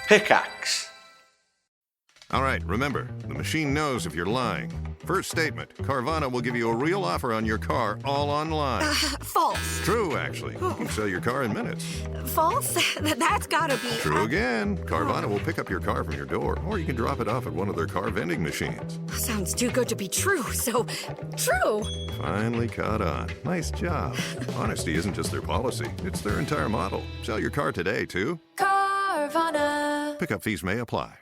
Pickaxe. All right, remember, the machine knows if you're lying. First statement, Carvana will give you a real offer on your car all online. False. True, actually. You can sell your car in minutes. False? That's gotta be... True again. Carvana will pick up your car from your door, or you can drop it off at one of their car vending machines. Sounds too good to be true, so... True! Finally caught on. Nice job. Honesty isn't just their policy, it's their entire model. Sell your car today, too. Carvana. Pickup fees may apply.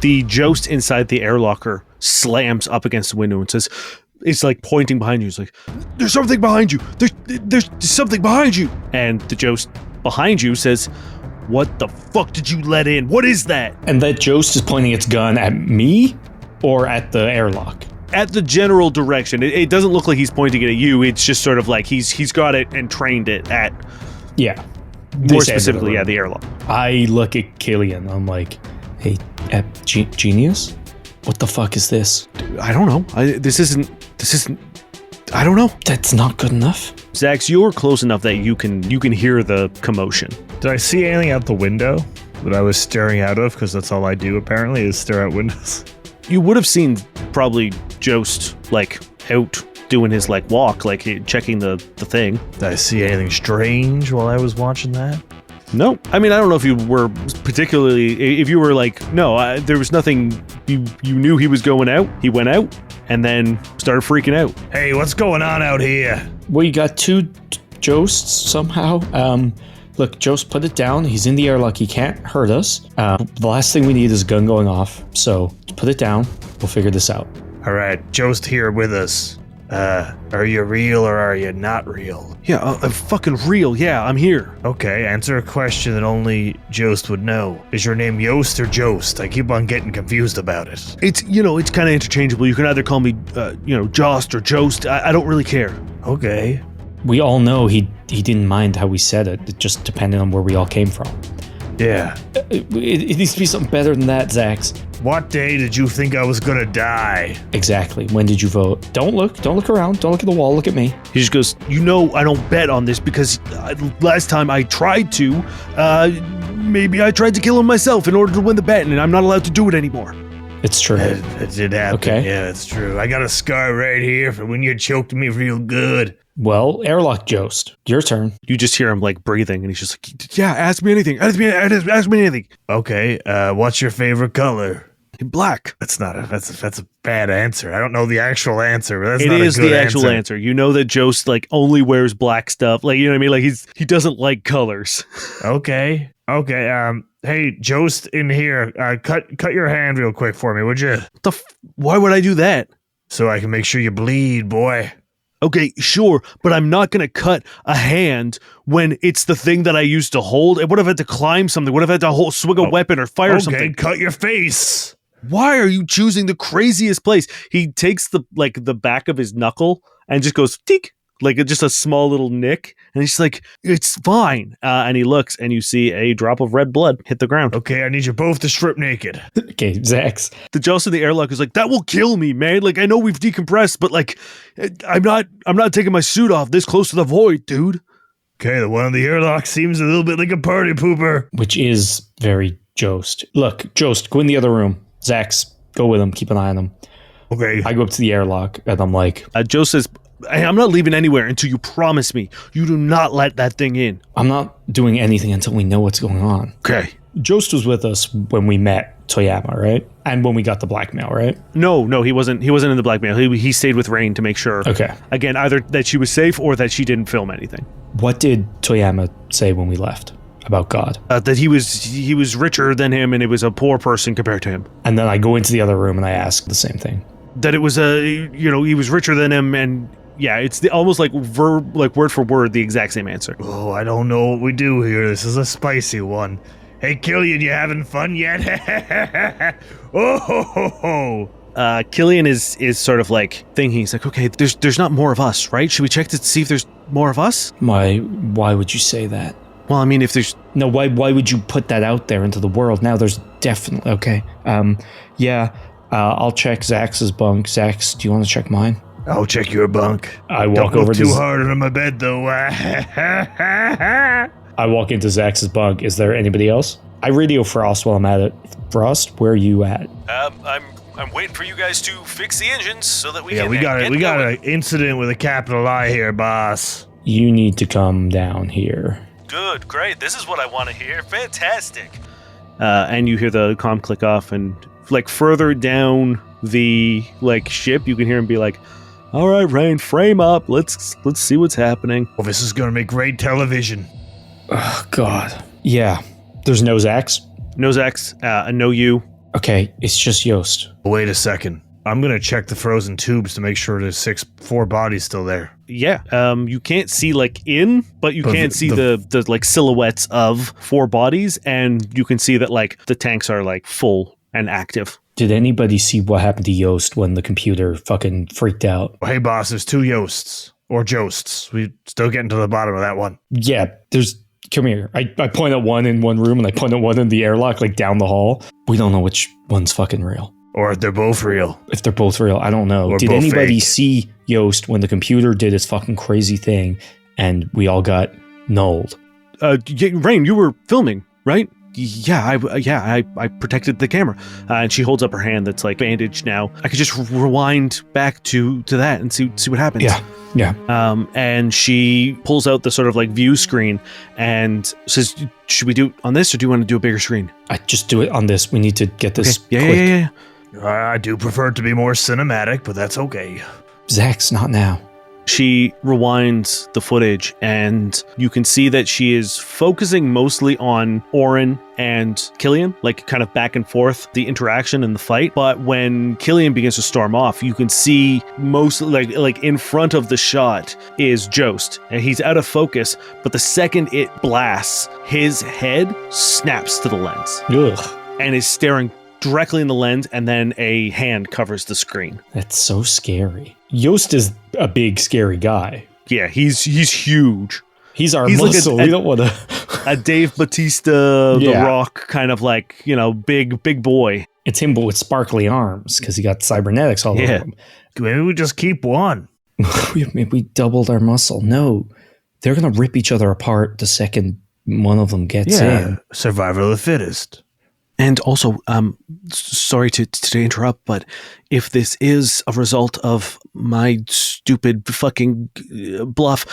The Jost inside the air locker slams up against the window and says, it's like pointing behind you. It's like, there's something behind you. There's something behind you. And the Jost behind you says, what the fuck did you let in? What is that? And that Jost is pointing its gun at me or at the airlock? At the general direction. It doesn't look like he's pointing it at you. It's just sort of like he's got it and trained it at... Yeah. More specifically at the airlock. I look at Killian. I'm like, hey, Genius? What the fuck is this? I don't know. This isn't... I don't know. That's not good enough. Zax, you're close enough that you can hear the commotion. Did I see anything out the window that I was staring out of? Because that's all I do apparently is stare out windows. You would have seen probably Jost like out doing his like walk, like checking the thing. Did I see anything strange while I was watching that? No. I mean, I don't know if you were particularly, if you were like, no, there was nothing, you knew he was going out, he went out, and then started freaking out. Hey, what's going on out here? We got two Josts somehow. Look, Jost, put it down. He's in the airlock. He can't hurt us. The last thing we need is a gun going off. So put it down. We'll figure this out. All right, Jost here with us. Are you real or are you not real? Yeah, I'm fucking real. Yeah, I'm here. Okay, answer a question that only Jost would know. Is your name Yost or Jost? I keep on getting confused about it. It's kind of interchangeable. You can either call me, Jost or Jost. I don't really care. Okay. We all know he didn't mind how we said it. It just depended on where we all came from. Yeah. It needs to be something better than that, Zax. What day did you think I was gonna die? Exactly. When did you vote? Don't look around. Don't look at the wall. Look at me. He just goes, I don't bet on this because last time I tried to, maybe I tried to kill him myself in order to win the bet, and I'm not allowed to do it anymore. It's true. It did happen. Okay. Yeah, it's true. I got a scar right here for when you choked me real good. Well, airlock Jost, your turn. You just hear him like breathing, and he's just like, yeah, ask me anything. Ask me anything. Okay, what's your favorite color? Black. That's a bad answer. I don't know the actual answer, but that's it not is a good the actual answer. You know that Jost like only wears black stuff. Like, you know what I mean? Like he doesn't like colors. Okay. Hey, Jost in here, cut your hand real quick for me, would you? Why would I do that? So I can make sure you bleed, boy. Okay, sure, but I'm not going to cut a hand when it's the thing that I used to hold. It would have had to climb something. Would have had to swing a weapon or fire something. Okay, cut your face. Why are you choosing the craziest place? He takes the back of his knuckle and just goes, teek, like just a small little nick. And he's like, it's fine. And he looks and you see a drop of red blood hit the ground. Okay, I need you both to strip naked. Okay, Zax. The Jost in the airlock is like, that will kill me, man. Like, I know we've decompressed, but like, I'm not taking my suit off this close to the void, dude. Okay, the one in the airlock seems a little bit like a party pooper. Which is very Jost. Look, Jost, go in the other room. Zax, go with him. Keep an eye on him. Okay. I go up to the airlock and I'm like... Jost says, hey, I'm not leaving anywhere until you promise me you do not let that thing in. I'm not doing anything until we know what's going on. Okay. Jost was with us when we met Toyama, right? And when we got the blackmail, right? No, he wasn't in the blackmail. He stayed with Rain to make sure. Okay. Again, either that she was safe or that she didn't film anything. What did Toyama say when we left about God? That he was richer than him and it was a poor person compared to him. And then I go into the other room and I ask the same thing. That it was he was richer than him and Yeah, it's almost like word for word, the exact same answer. Oh, I don't know what we do here. This is a spicy one. Hey, Killian, you having fun yet? Oh, ho, ho, ho. Killian is sort of like thinking. He's like, okay, there's not more of us, right? Should we check to see if there's more of us? Why would you say that? Well, I mean, if there's... No, why would you put that out there into the world? Now there's definitely... Okay. I'll check Zax's bunk. Zax, do you want to check mine? I'll check your bunk. I walk Don't over look to too hard under my bed, though. I walk into Zax's bunk. Is there anybody else? I radio Frost while I'm at it. Frost, where are you at? I'm waiting for you guys to fix the engines so that we Yeah, we got an incident with a capital I here, boss. You need to come down here. Good, great. This is what I want to hear. Fantastic. And you hear the comm click off, and like further down the like ship, you can hear him be like, "All right, Rain, frame up. Let's see what's happening." Well, this is gonna make great television. Oh God. Yeah. There's no Zax. No Zax, no you. Okay, it's just Yost. Wait a second. I'm gonna check the frozen tubes to make sure there's 4 bodies still there. Yeah, you can't see like in, but you can see the like silhouettes of 4 bodies, and you can see that like the tanks are like full and active. Did anybody see what happened to Yost when the computer fucking freaked out? Hey, boss, there's 2 Yosts. Or Josts. We still getting to the bottom of that one. Yeah, come here. I point at one in one room and I point at one in the airlock, like down the hall. We don't know which one's fucking real. Or if they're both real. If they're both real, I don't know. Or Did both anybody fake. see Yost when the computer did its fucking crazy thing and we all got nulled? Rain, you were filming, right? Yeah, I protected the camera. And she holds up her hand that's like bandaged now. I could just rewind back to that and see what happens. Yeah. And she pulls out the sort of like view screen and says, "Should we do it on this, or do you want to do a bigger screen?" I just do it on this. We need to get this Okay. quick. Yeah. I do prefer it to be more cinematic, but that's okay. Zax, not now. She rewinds the footage, and you can see that she is focusing mostly on Oren and Killian, like kind of back and forth, the interaction and the fight. But when Killian begins to storm off, you can see mostly like in front of the shot is Jost, and he's out of focus. But the second it blasts, his head snaps to the lens Ugh. and is staring directly in the lens, and then a hand covers the screen. That's so scary. Yost is a big, scary guy. Yeah, he's huge. He's our He's like muscle. We don't want to... A Dave Bautista, Yeah. The Rock, kind of like, big boy. It's him, but with sparkly arms, because he got cybernetics all over him. Maybe we just keep one. we doubled our muscle. No, they're going to rip each other apart the second one of them gets in. Survival of the fittest. And also, sorry to interrupt, but if this is a result of my stupid fucking bluff,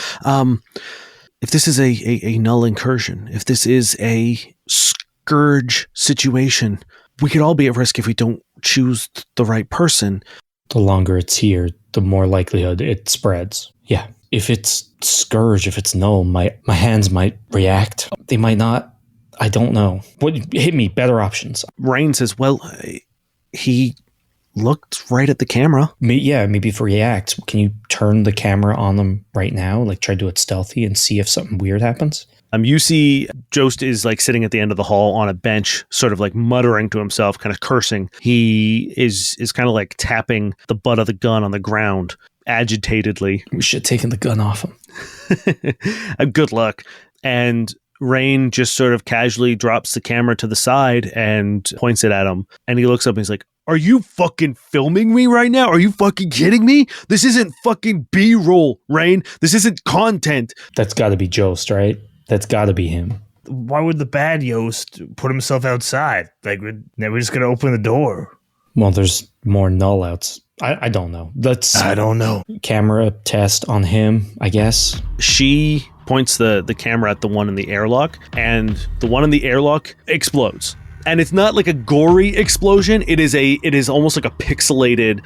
if this is a null incursion, if this is a scourge situation, we could all be at risk if we don't choose the right person. The longer it's here, the more likelihood it spreads. Yeah. If it's scourge, if it's null, my hands might react. They might not. I don't know. What hit me? Better options. Rain says, well, he looked right at the camera. Maybe if it reacts, can you turn the camera on them right now? Like try to do it stealthy and see if something weird happens? You see Jost is like sitting at the end of the hall on a bench, sort of like muttering to himself, kind of cursing. He is kind of like tapping the butt of the gun on the ground agitatedly. We should have taken the gun off him. Good luck. And Rain just sort of casually drops the camera to the side and points it at him. And he looks up and he's like, "Are you fucking filming me right now? Are you fucking kidding me? This isn't fucking B-roll, Rain. This isn't content." That's got to be Jost, right? That's got to be him. Why would the bad Yost put himself outside? Like, we're just going to open the door. Well, there's more null outs. I don't know. I don't know. Camera test on him, I guess. She points the camera at the one in the airlock, and the one in the airlock explodes. And it's not like a gory explosion. It is almost like a pixelated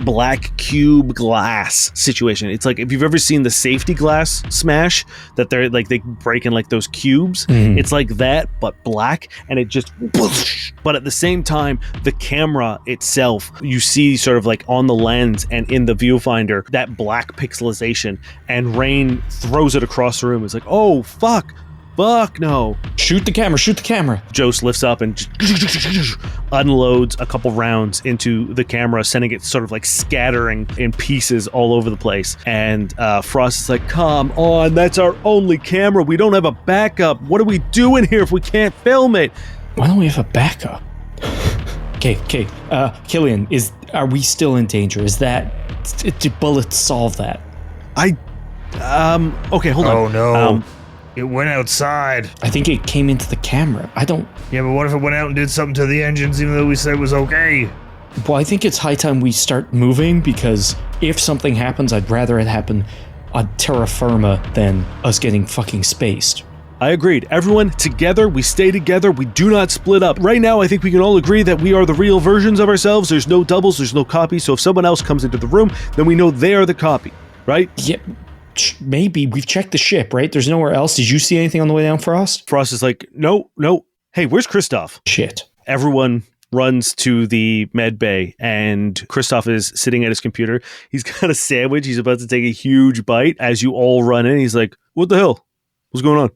black cube glass situation. It's like if you've ever seen the safety glass smash that they're like they break in like those cubes. It's like that but black, and it just whoosh. But at the same time, the camera itself, you see sort of like on the lens and in the viewfinder that black pixelization, and Rain throws it across the room. It's like, oh fuck no. Shoot the camera. Jost lifts up and unloads a couple rounds into the camera, sending it sort of like scattering in pieces all over the place. And Frost is like, come on, that's our only camera. We don't have a backup. What are we doing here if we can't film it? Why don't we have a backup? Okay. Killian, are we still in danger? Did bullets solve that? Okay, hold on. Oh no. It went outside. I think it came into the camera. Yeah, but what if it went out and did something to the engines even though we said it was okay? Well, I think it's high time we start moving, because if something happens, I'd rather it happen on terra firma than us getting fucking spaced. I agreed. Everyone, together, we stay together, we do not split up. Right now, I think we can all agree that we are the real versions of ourselves. There's no doubles, there's no copies, so if someone else comes into the room, then we know they are the copy, right? Yeah, maybe. We've checked the ship, right? There's nowhere else. Did you see anything on the way down, Frost? Frost is like, no. Hey, where's Kristoff? Shit. Everyone runs to the med bay, and Kristoff is sitting at his computer. He's got a sandwich. He's about to take a huge bite. As you all run in, he's like, what the hell? What's going on?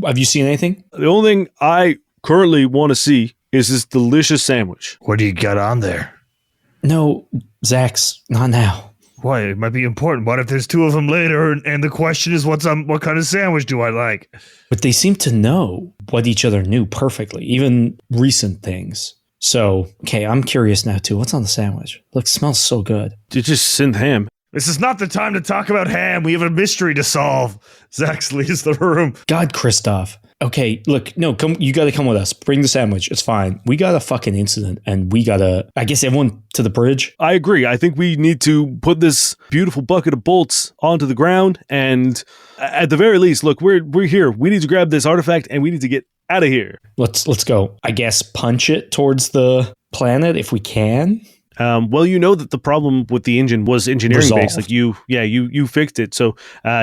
Have you seen anything? The only thing I currently want to see is this delicious sandwich. What do you got on there? No, Zax, not now. Why? It might be important. What if there's two of them later, and the question is, what kind of sandwich do I like? But they seem to know what each other knew perfectly, even recent things. So, okay, I'm curious now too. What's on the sandwich? Look, it smells so good. It's just synth ham. This is not the time to talk about ham. We have a mystery to solve. Zax leaves the room. God, Kristoff. Okay, look, no, come. You got to come with us. Bring the sandwich. It's fine. We got a fucking incident, and we got to, I guess, everyone to the bridge. I agree. I think we need to put this beautiful bucket of bolts onto the ground, and at the very least, look, we're here. We need to grab this artifact, and we need to get out of here. Let's go. I guess punch it towards the planet if we can. Well, you know that the problem with the engine was engineering based. Like you fixed it. So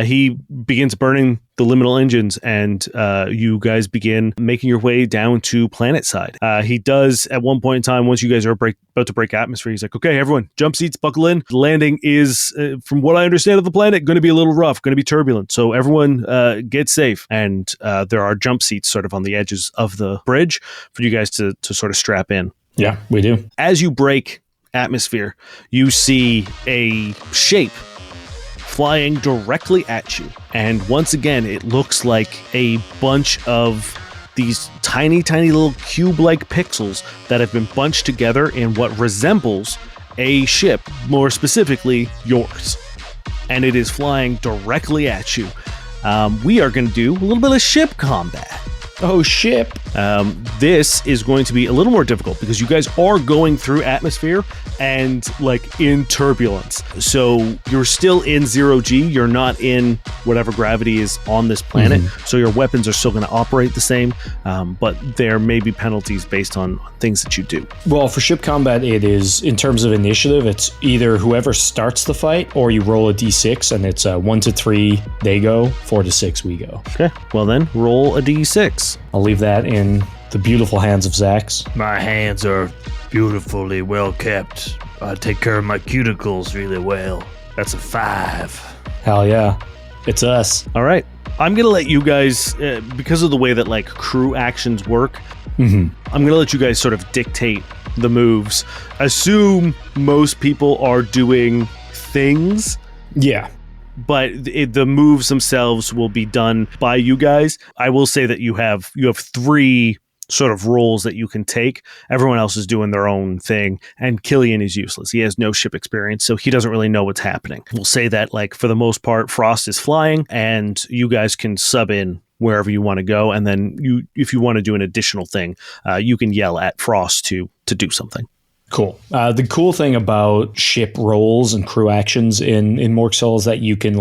he begins burning the liminal engines, and you guys begin making your way down to planet side. He does at one point in time, once you guys are about to break atmosphere, he's like, okay, everyone, jump seats, buckle in. The landing is, from what I understand of the planet, going to be a little rough, going to be turbulent. So everyone get safe. And there are jump seats sort of on the edges of the bridge for you guys to sort of strap in. Yeah, we do. As you break atmosphere, you see a shape flying directly at you, and once again it looks like a bunch of these tiny little cube-like pixels that have been bunched together in what resembles a ship, more specifically yours, and it is flying directly at you. We are going to do a little bit of ship combat. Oh, ship. This is going to be a little more difficult because you guys are going through atmosphere and like in turbulence. So you're still in 0 G. You're not in whatever gravity is on this planet. So your weapons are still going to operate the same, but there may be penalties based on things that you do. Well, for ship combat, it is, in terms of initiative, it's either whoever starts the fight or you roll a d6, and it's 1 to 3 they go, 4 to 6 we go. Okay, well then roll a d6. I'll leave that in the beautiful hands of Zax. My hands are beautifully well kept. I take care of my cuticles really well. That's a 5. Hell yeah. It's us. All right. I'm going to let you guys, because of the way that like crew actions work, I'm going to let you guys sort of dictate the moves. Assume most people are doing things. Yeah. But the moves themselves will be done by you guys. I will say that you have 3 sort of roles that you can take. Everyone else is doing their own thing, and Killian is useless. He has no ship experience, so he doesn't really know what's happening. We'll say that, like, for the most part, Frost is flying, and you guys can sub in wherever you want to go, and then if you want to do an additional thing, you can yell at Frost to do something. Cool. The cool thing about ship roles and crew actions in Mork Sol is that you can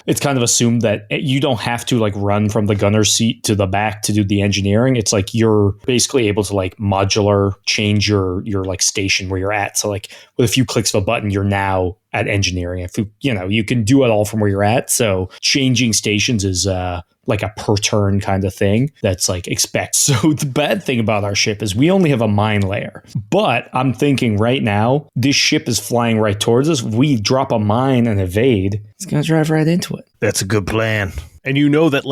it's kind of assumed that you don't have to run from the gunner's seat to the back to do the engineering. It's you're basically able to modular change your station where you're at. So with a few clicks of a button, you're now at engineering. If you can do it all from where you're at. So changing stations is a per turn kind of thing that's expect. So the bad thing about our ship is we only have a mine layer. But I'm thinking right now, this ship is flying right towards us. If we drop a mine and evade, it's going to drive right into it. That's a good plan. And you know that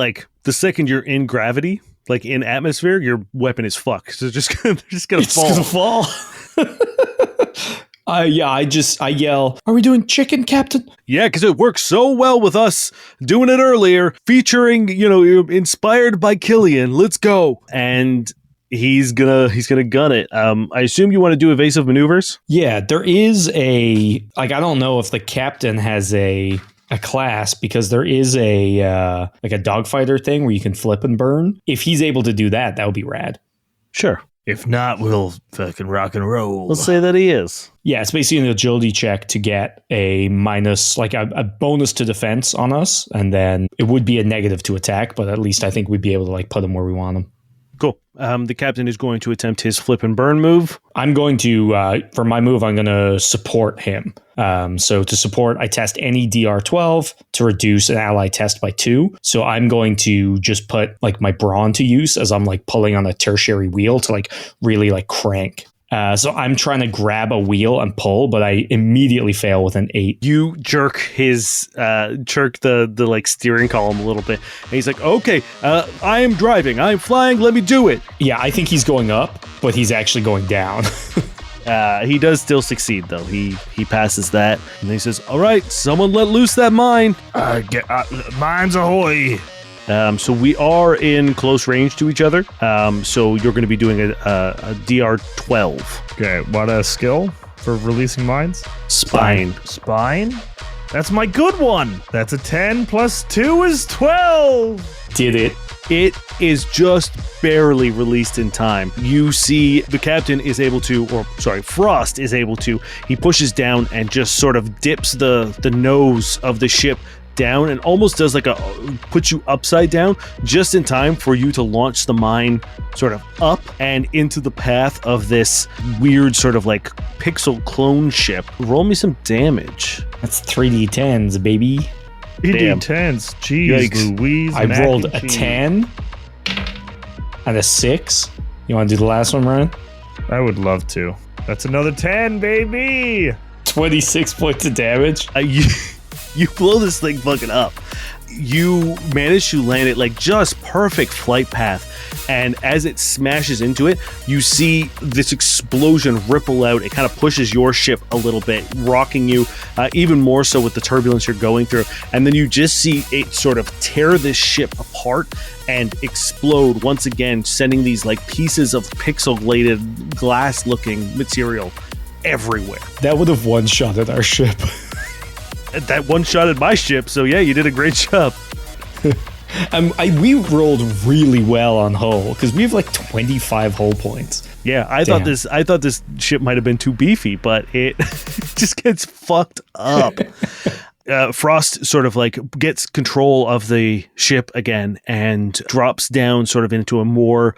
the second you're in gravity, in atmosphere, your weapon is fucked. So they're just gonna fall. It's gonna fall. I yell, "Are we doing chicken, Captain?" Yeah, because it worked so well with us doing it earlier, featuring, inspired by Killian. Let's go. And he's gonna gun it. I assume you want to do evasive maneuvers? Yeah, there is I don't know if the captain has a class, because there is a dogfighter thing where you can flip and burn. If he's able to do that, that would be rad. Sure. If not, we'll fucking rock and roll. Let's say that he is. Yeah, it's basically an agility check to get a minus, a bonus to defense on us, and then it would be a negative to attack, but at least I think we'd be able to put him where we want him. Cool. The captain is going to attempt his flip and burn move. I'm going to, for my move, I'm going to support him. So to support, I test any DR12 to reduce an ally test by 2. So I'm going to just put my brawn to use as I'm pulling on a tertiary wheel to really crank. So I'm trying to grab a wheel and pull, but I immediately fail with an 8. You jerk the steering column a little bit, and he's like, "Okay, I am driving, I am flying. Let me do it." Yeah, I think he's going up, but he's actually going down. He does still succeed, though. He passes that, and he says, "All right, someone let loose that mine." Mines ahoy! So we are in close range to each other. So you're going to be doing a DR12. Okay, what a skill for releasing mines? Spine. Spine? That's my good one. That's a 10 plus 2 is 12. Did it. It is just barely released in time. You see the captain is able to, Frost is able to, he pushes down and just sort of dips the nose of the ship down and almost does puts you upside down just in time for you to launch the mine sort of up and into the path of this weird sort of pixel clone ship. Roll me some damage. That's 3d10s, baby. 3d10s. Jeez, Yikes. Louise. I rolled a 10 and a 6. You want to do the last one, Ryan? I would love to. That's another 10, baby. 26 points of damage. You blow this thing fucking up. You manage to land it just perfect flight path. And as it smashes into it, you see this explosion ripple out. It kind of pushes your ship a little bit, rocking you even more so with the turbulence you're going through. And then you just see it sort of tear this ship apart and explode once again, sending these pieces of pixelated glass-looking material everywhere. That would have one-shotted our ship. That one-shotted my ship, so yeah, you did a great job. We rolled really well on hull because we have 25 hull points. Yeah, I thought this ship might have been too beefy, but it just gets fucked up. Frost sort of gets control of the ship again and drops down sort of into a more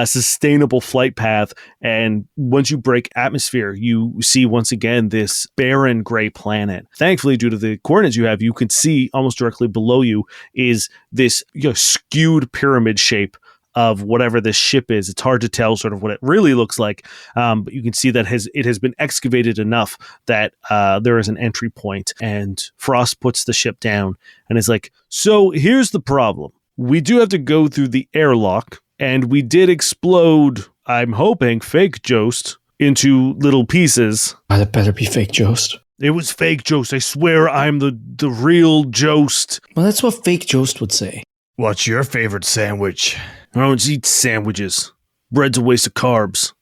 sustainable flight path. And once you break atmosphere, you see once again this barren gray planet. Thankfully, due to the coordinates you have, you can see almost directly below you is this skewed pyramid shape of whatever this ship is. It's hard to tell sort of what it really looks like, but you can see that it has been excavated enough that there is an entry point, and Frost puts the ship down and is like, "So here's the problem. We do have to go through the airlock, and we did explode, I'm hoping, fake Jost into little pieces." That better be fake Jost. It was fake Jost. I swear I'm the real Jost. Well, that's what fake Jost would say. What's your favorite sandwich? I don't eat sandwiches. Bread's a waste of carbs.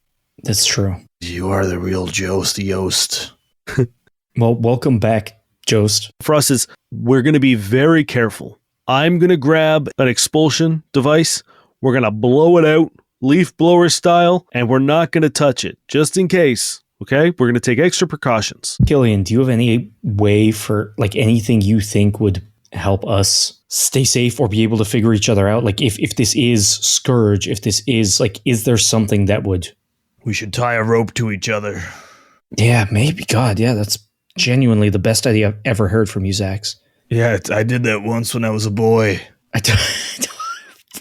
That's true. You are the real Jost Yost. Well, welcome back, Jost. Frost says, "We're going to be very careful. I'm going to grab an expulsion device. We're going to blow it out, leaf blower style, and we're not going to touch it, just in case. Okay? We're going to take extra precautions. Killian, do you have any way for, like, anything you think would help us stay safe or be able to figure each other out? Like, if this is Scourge, if this is, like, is there something that would... We should tie a rope to each other. Yeah, maybe. God, yeah, that's genuinely the best idea I've ever heard from you, Zax. Yeah, I did that once when I was a boy.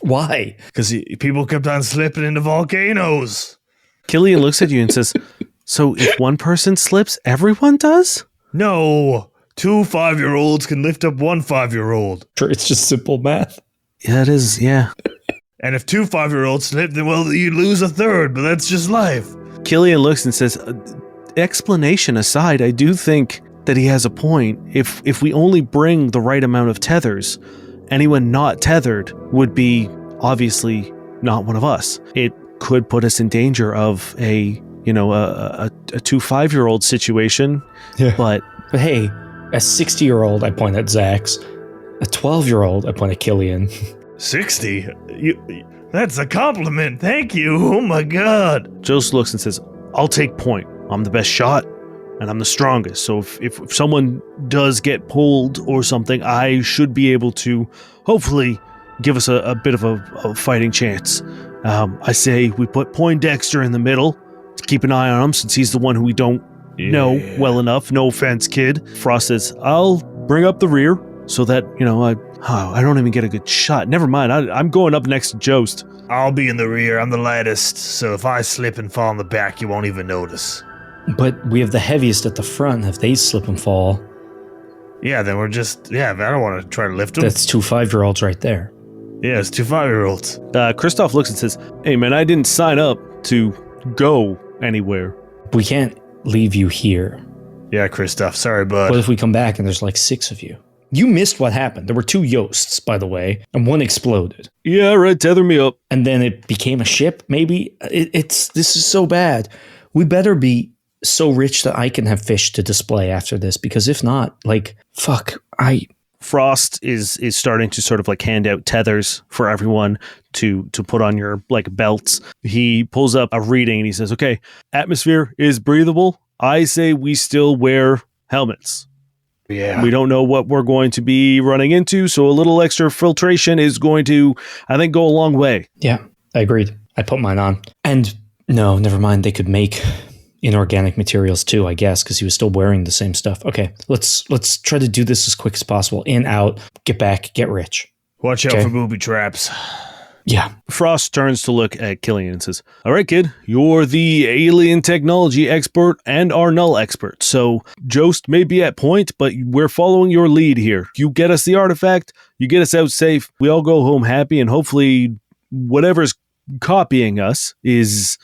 Why? Because people kept on slipping into volcanoes. Killian looks at you and says, so if one person slips, everyone does? No, 2 5-year-olds can lift up 1 5-year-old. Sure, it's just simple math. Yeah, it is, yeah. And if 2 5-year-olds slip, then, well, you lose a third, but that's just life. Killian looks and says, explanation aside, I do think that he has a point. If we only bring the right amount of tethers, anyone not tethered would be obviously not one of us. It could put us in danger of a 2 5-year-old situation. Yeah. But hey, a 60-year-old, I point at Zax. A 12-year-old, I point at Killian. 60? That's a compliment. Thank you. Oh my God. Joseph looks and says, I'll take point. I'm the best shot and I'm the strongest. So if someone does get pulled or something, I should be able to hopefully give us a bit of a fighting chance. I say we put Poindexter in the middle to keep an eye on him since he's the one who we don't know well enough. No offense, kid. Frost says, I'll bring up the rear so that, I don't even get a good shot. Never mind. I'm going up next to Jost. I'll be in the rear. I'm the lightest. So if I slip and fall in the back, you won't even notice. But we have the heaviest at the front. If they slip and fall... Yeah, then we're just... Yeah, I don't want to try to lift them. That's 2 5-year-olds right there. Yeah, it's 2 5-year-olds. Kristoff looks and says, hey, man, I didn't sign up to go anywhere. We can't leave you here. Yeah, Kristoff, sorry, bud. What if we come back and there's like 6 of you? You missed what happened. There were 2 Yosts, by the way, and one exploded. Yeah, right, tether me up. And then it became a ship, maybe? This is so bad. We better be so rich that I can have fish to display after this, because if not, Frost is starting to sort of like hand out tethers for everyone to put on your like belts. He pulls up a reading and he says, okay, atmosphere is breathable. I say we still wear helmets. Yeah. We don't know what we're going to be running into, so a little extra filtration is going to, I think, go a long way. Yeah, I agreed. I put mine on. And no, never mind. They could make inorganic materials too, I guess, because he was still wearing the same stuff. Okay, let's try to do this as quick as possible. In, out, get back, get rich. Watch out for booby traps. Yeah. Frost turns to look at Killian and says, all right, kid, you're the alien technology expert and our null expert. So Jost may be at point, but we're following your lead here. You get us the artifact, you get us out safe, we all go home happy, and hopefully whatever's copying us is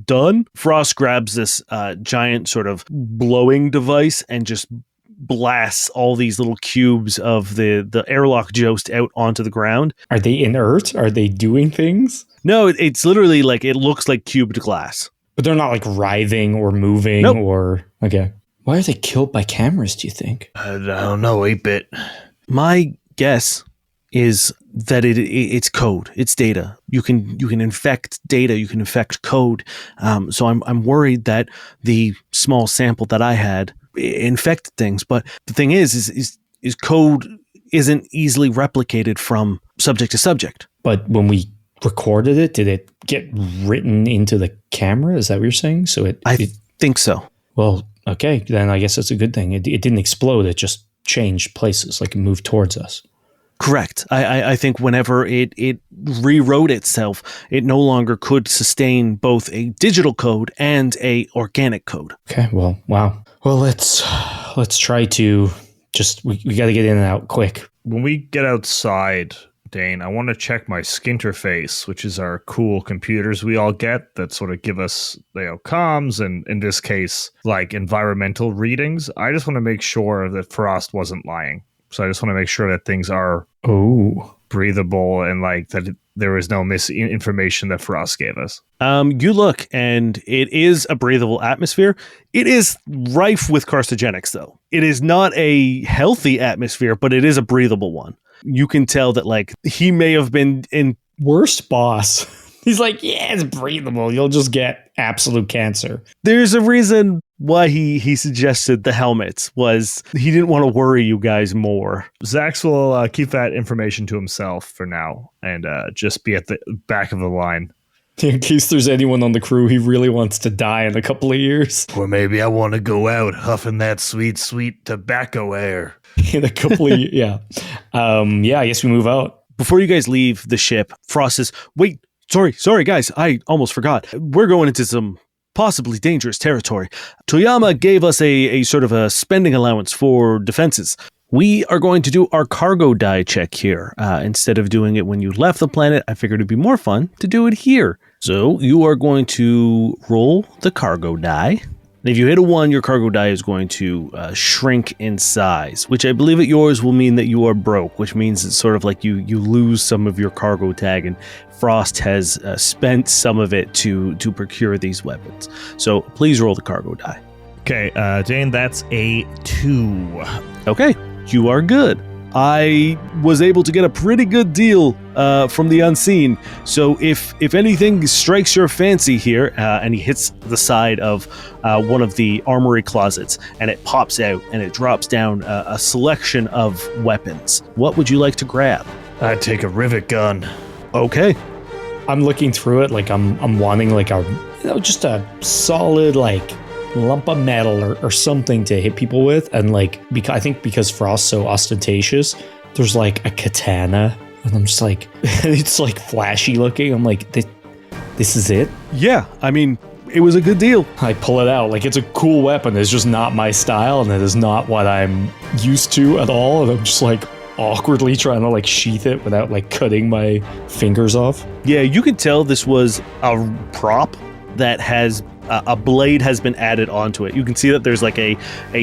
done. Frost grabs this giant sort of blowing device and just blasts all these little cubes of the airlock Jost out onto the ground. Are they inert? Are they doing things? No, it's literally like, it looks like cubed glass. But they're not like writhing or moving. Nope. Or... Okay. Why are they killed by cameras, do you think? I don't know, 8-bit. My guess is that it's code, it's data. You can infect data, you can infect code. So I'm worried that the small sample that I had infected things. But the thing is code isn't easily replicated from subject to subject. But when we recorded it, did it get written into the camera? Is that what you're saying? So I think so. Well, okay, then I guess that's a good thing. It didn't explode. It just changed places, like it moved towards us. Correct. I think whenever it rewrote itself, it no longer could sustain both a digital code and a organic code. Okay, well, wow. Well, let's try to we got to get in and out quick. When we get outside, Dane, I want to check my Skinterface, which is our cool computers we all get that sort of give us, comms and, in this case, like environmental readings. I just want to make sure that Frost wasn't lying. So I just want to make sure that things are breathable and like that there is no misinformation that Frost gave us. You look, and it is a breathable atmosphere. It is rife with carcinogenics, though. It is not a healthy atmosphere, but it is a breathable one. You can tell that, like, he may have been in... Worst boss. He's like, yeah, it's breathable. You'll just get absolute cancer. There's a reason why he suggested the helmets, was he didn't want to worry you guys more. Zax will keep that information to himself for now and just be at the back of the line. In case there's anyone on the crew he really wants to die in a couple of years. Or maybe I want to go out huffing that sweet, sweet tobacco air. In a couple of yeah. I guess we move out. Before you guys leave the ship, Frost says, wait, sorry guys, I almost forgot. We're going into some possibly dangerous territory. Toyama gave us a sort of a spending allowance for defenses. We are going to do our cargo die check here. Instead of doing it when you left the planet, I figured it'd be more fun to do it here. So you are going to roll the cargo die. And if you hit a 1, your cargo die is going to shrink in size, which I believe at yours will mean that you are broke, which means it's sort of like you lose some of your cargo tag, and Frost has spent some of it to procure these weapons. So please roll the cargo die. Okay, Dane, that's a 2. Okay, you are good. I was able to get a pretty good deal from the unseen. So if anything strikes your fancy here, and he hits the side of one of the armory closets, and it pops out and it drops down a selection of weapons. What would you like to grab? I'd take a rivet gun. Okay. I'm looking through it like I'm wanting like just a solid like lump of metal or something to hit people with, and like I think because Frost's so ostentatious, there's like a katana, and I'm just like it's like flashy looking. I'm like, this is it. Yeah, I mean, it was a good deal. I pull it out like it's a cool weapon. It's just not my style, and it is not what I'm used to at all. And I'm just like awkwardly trying to like sheath it without like cutting my fingers off. Yeah, you can tell this was a prop that has a blade has been added onto it. You can see that there's like a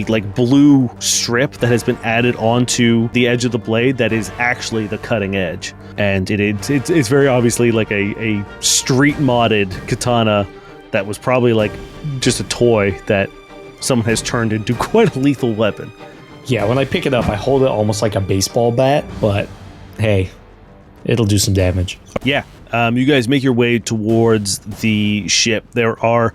like blue strip that has been added onto the edge of the blade that is actually the cutting edge, and it's very obviously like a street modded katana that was probably like just a toy that someone has turned into quite a lethal weapon. Yeah, when I pick it up, I hold it almost like a baseball bat, but hey, it'll do some damage. Yeah. You guys make your way towards the ship. There are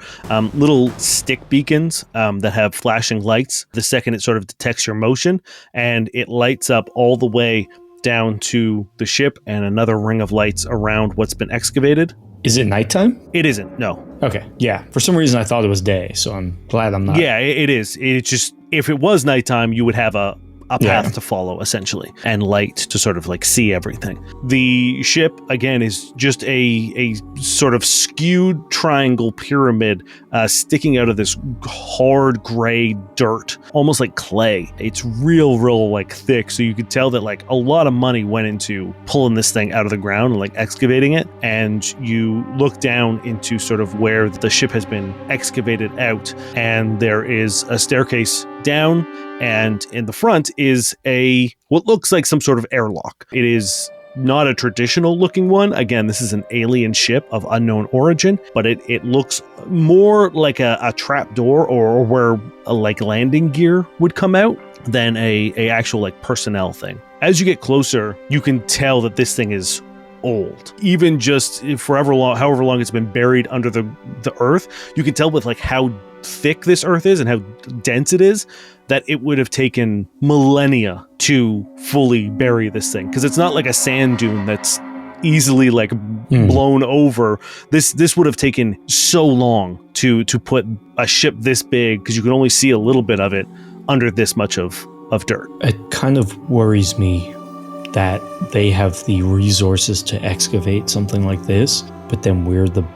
little stick beacons that have flashing lights. The second it sort of detects your motion, and it lights up all the way down to the ship, and another ring of lights around what's been excavated. Is it nighttime? It isn't, no. Okay, yeah. For some reason, I thought it was day, so I'm glad I'm not. Yeah, it is. It's just, if it was nighttime, you would have a path to follow, essentially, and light to sort of like see everything. The ship, again, is just a sort of skewed triangle pyramid sticking out of this hard gray dirt, almost like clay. It's real like thick, so you could tell that like a lot of money went into pulling this thing out of the ground and like excavating it. And you look down into sort of where the ship has been excavated out, and there is a staircase down, and in the front is what looks like some sort of airlock. It is not a traditional looking one. Again, this is an alien ship of unknown origin, but it looks more like a trap door or where a like landing gear would come out than a actual like personnel thing. As you get closer, you can tell that this thing is old. Even just however long it's been buried under the earth, you can tell with like how thick this earth is and how dense it is, that it would have taken millennia to fully bury this thing, because it's not like a sand dune that's easily like blown over. This would have taken so long to put a ship this big, because you can only see a little bit of it under this much of dirt. It kind of worries me that they have the resources to excavate something like this, but then we're the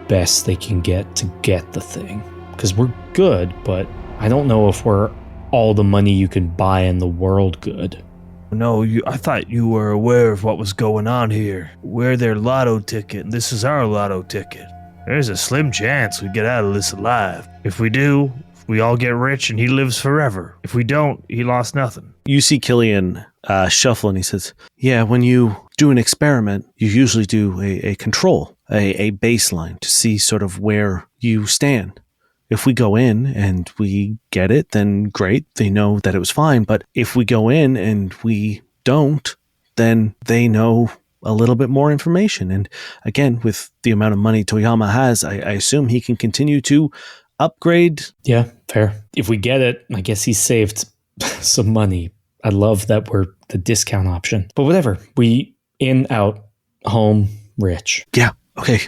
best they can get to get the thing. Because we're good, but I don't know if we're all the money you can buy in the world good. No, I thought you were aware of what was going on here. We're their lotto ticket, and this is our lotto ticket. There's a slim chance we get out of this alive. If we do, we all get rich and he lives forever. If we don't, he lost nothing. You see Killian shuffle, and he says, yeah, when you do an experiment, you usually do a control, a baseline to see sort of where you stand. If we go in and we get it, then great, they know that it was fine. But if we go in and we don't, then they know a little bit more information. And again, with the amount of money Toyama has, I assume he can continue to upgrade. Yeah, fair. If we get it, I guess he saved some money. I love that we're the discount option. But whatever. We in, out, home, rich. Yeah. Okay.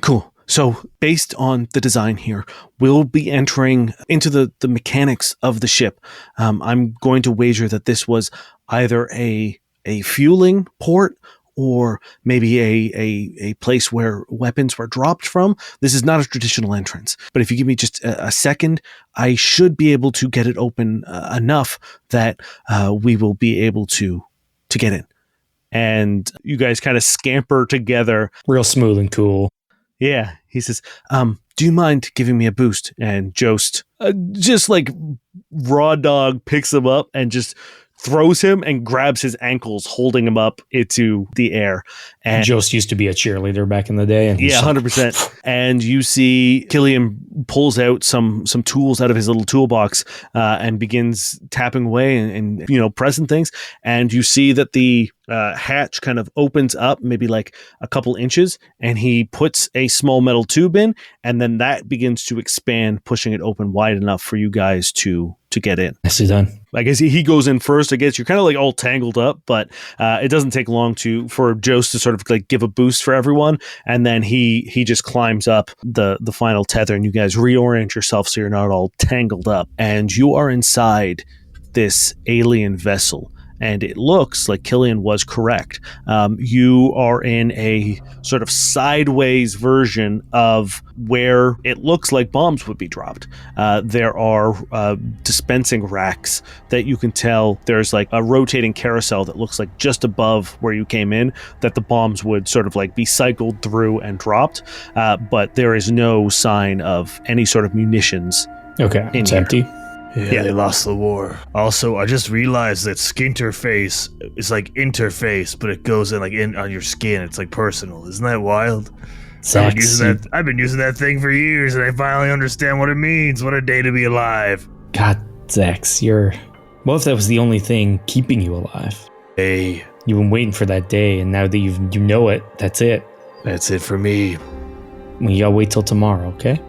Cool. So based on the design here, we'll be entering into the mechanics of the ship. I'm going to wager that this was either a fueling port or maybe a place where weapons were dropped from. This is not a traditional entrance, but if you give me just a second, I should be able to get it open enough that we will be able to get in. And you guys kind of scamper together. Real smooth and cool. Yeah. He says, do you mind giving me a boost? And Jost, just like raw dog, picks him up and just throws him and grabs his ankles, holding him up into the air. And Jost used to be a cheerleader back in the day. And 100%. And you see Killian pulls out some tools out of his little toolbox and begins tapping away and pressing things. And you see that the hatch kind of opens up maybe like a couple inches, and he puts a small metal tube in, and then that begins to expand, pushing it open wide enough for you guys to get in. Nicely done. I guess he goes in first. I guess you're kind of like all tangled up, but it doesn't take long for Jost to sort of like give a boost for everyone, and then he just climbs up the final tether, and you guys reorient yourself so you're not all tangled up, and you are inside this alien vessel. And it looks like Killian was correct. You are in a sort of sideways version of where it looks like bombs would be dropped. There are dispensing racks that you can tell there's like a rotating carousel that looks like just above where you came in, that the bombs would sort of like be cycled through and dropped. But there is no sign of any sort of munitions. Okay, it's empty. Yeah, they lost the war. Also, I just realized that skinterface is like interface, but it goes in like in on your skin. It's like personal. Isn't that wild? I've been using that thing for years, and I finally understand what it means. What a day to be alive. God, Zax, what if that was the only thing keeping you alive? Hey. You've been waiting for that day, and now that you know it, that's it. That's it for me. Well, you gotta wait till tomorrow, okay?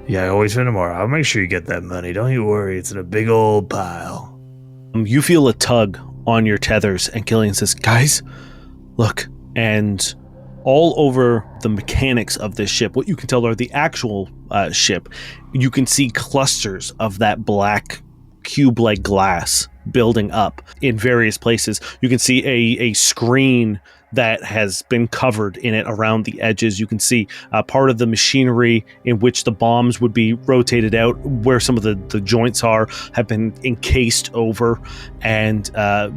Yeah, I'll wait for tomorrow. I'll make sure you get that money. Don't you worry. It's in a big old pile. You feel a tug on your tethers, and Killian says, guys, look. And all over the mechanics of this ship, what you can tell are the actual ship, you can see clusters of that black cube-like glass building up in various places. You can see a screen that has been covered in it around the edges. You can see part of the machinery in which the bombs would be rotated out, where some of the joints have been encased over, and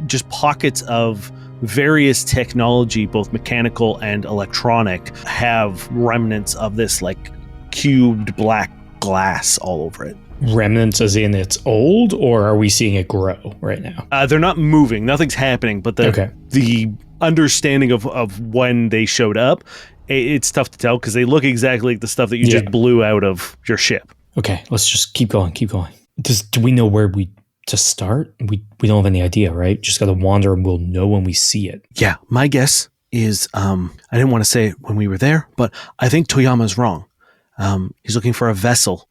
just pockets of various technology, both mechanical and electronic, have remnants of this like cubed black glass all over it. Remnants as in it's old, or are we seeing it grow right now? They're not moving. Nothing's happening, but the understanding of when they showed up, it's tough to tell because they look exactly like the stuff that you just blew out of your ship. Okay, let's just keep going. Do we know where to start? We don't have any idea, right? Just got to wander and we'll know when we see it. Yeah, my guess is, I didn't want to say it when we were there, but I think Toyama's wrong. He's looking for a vessel.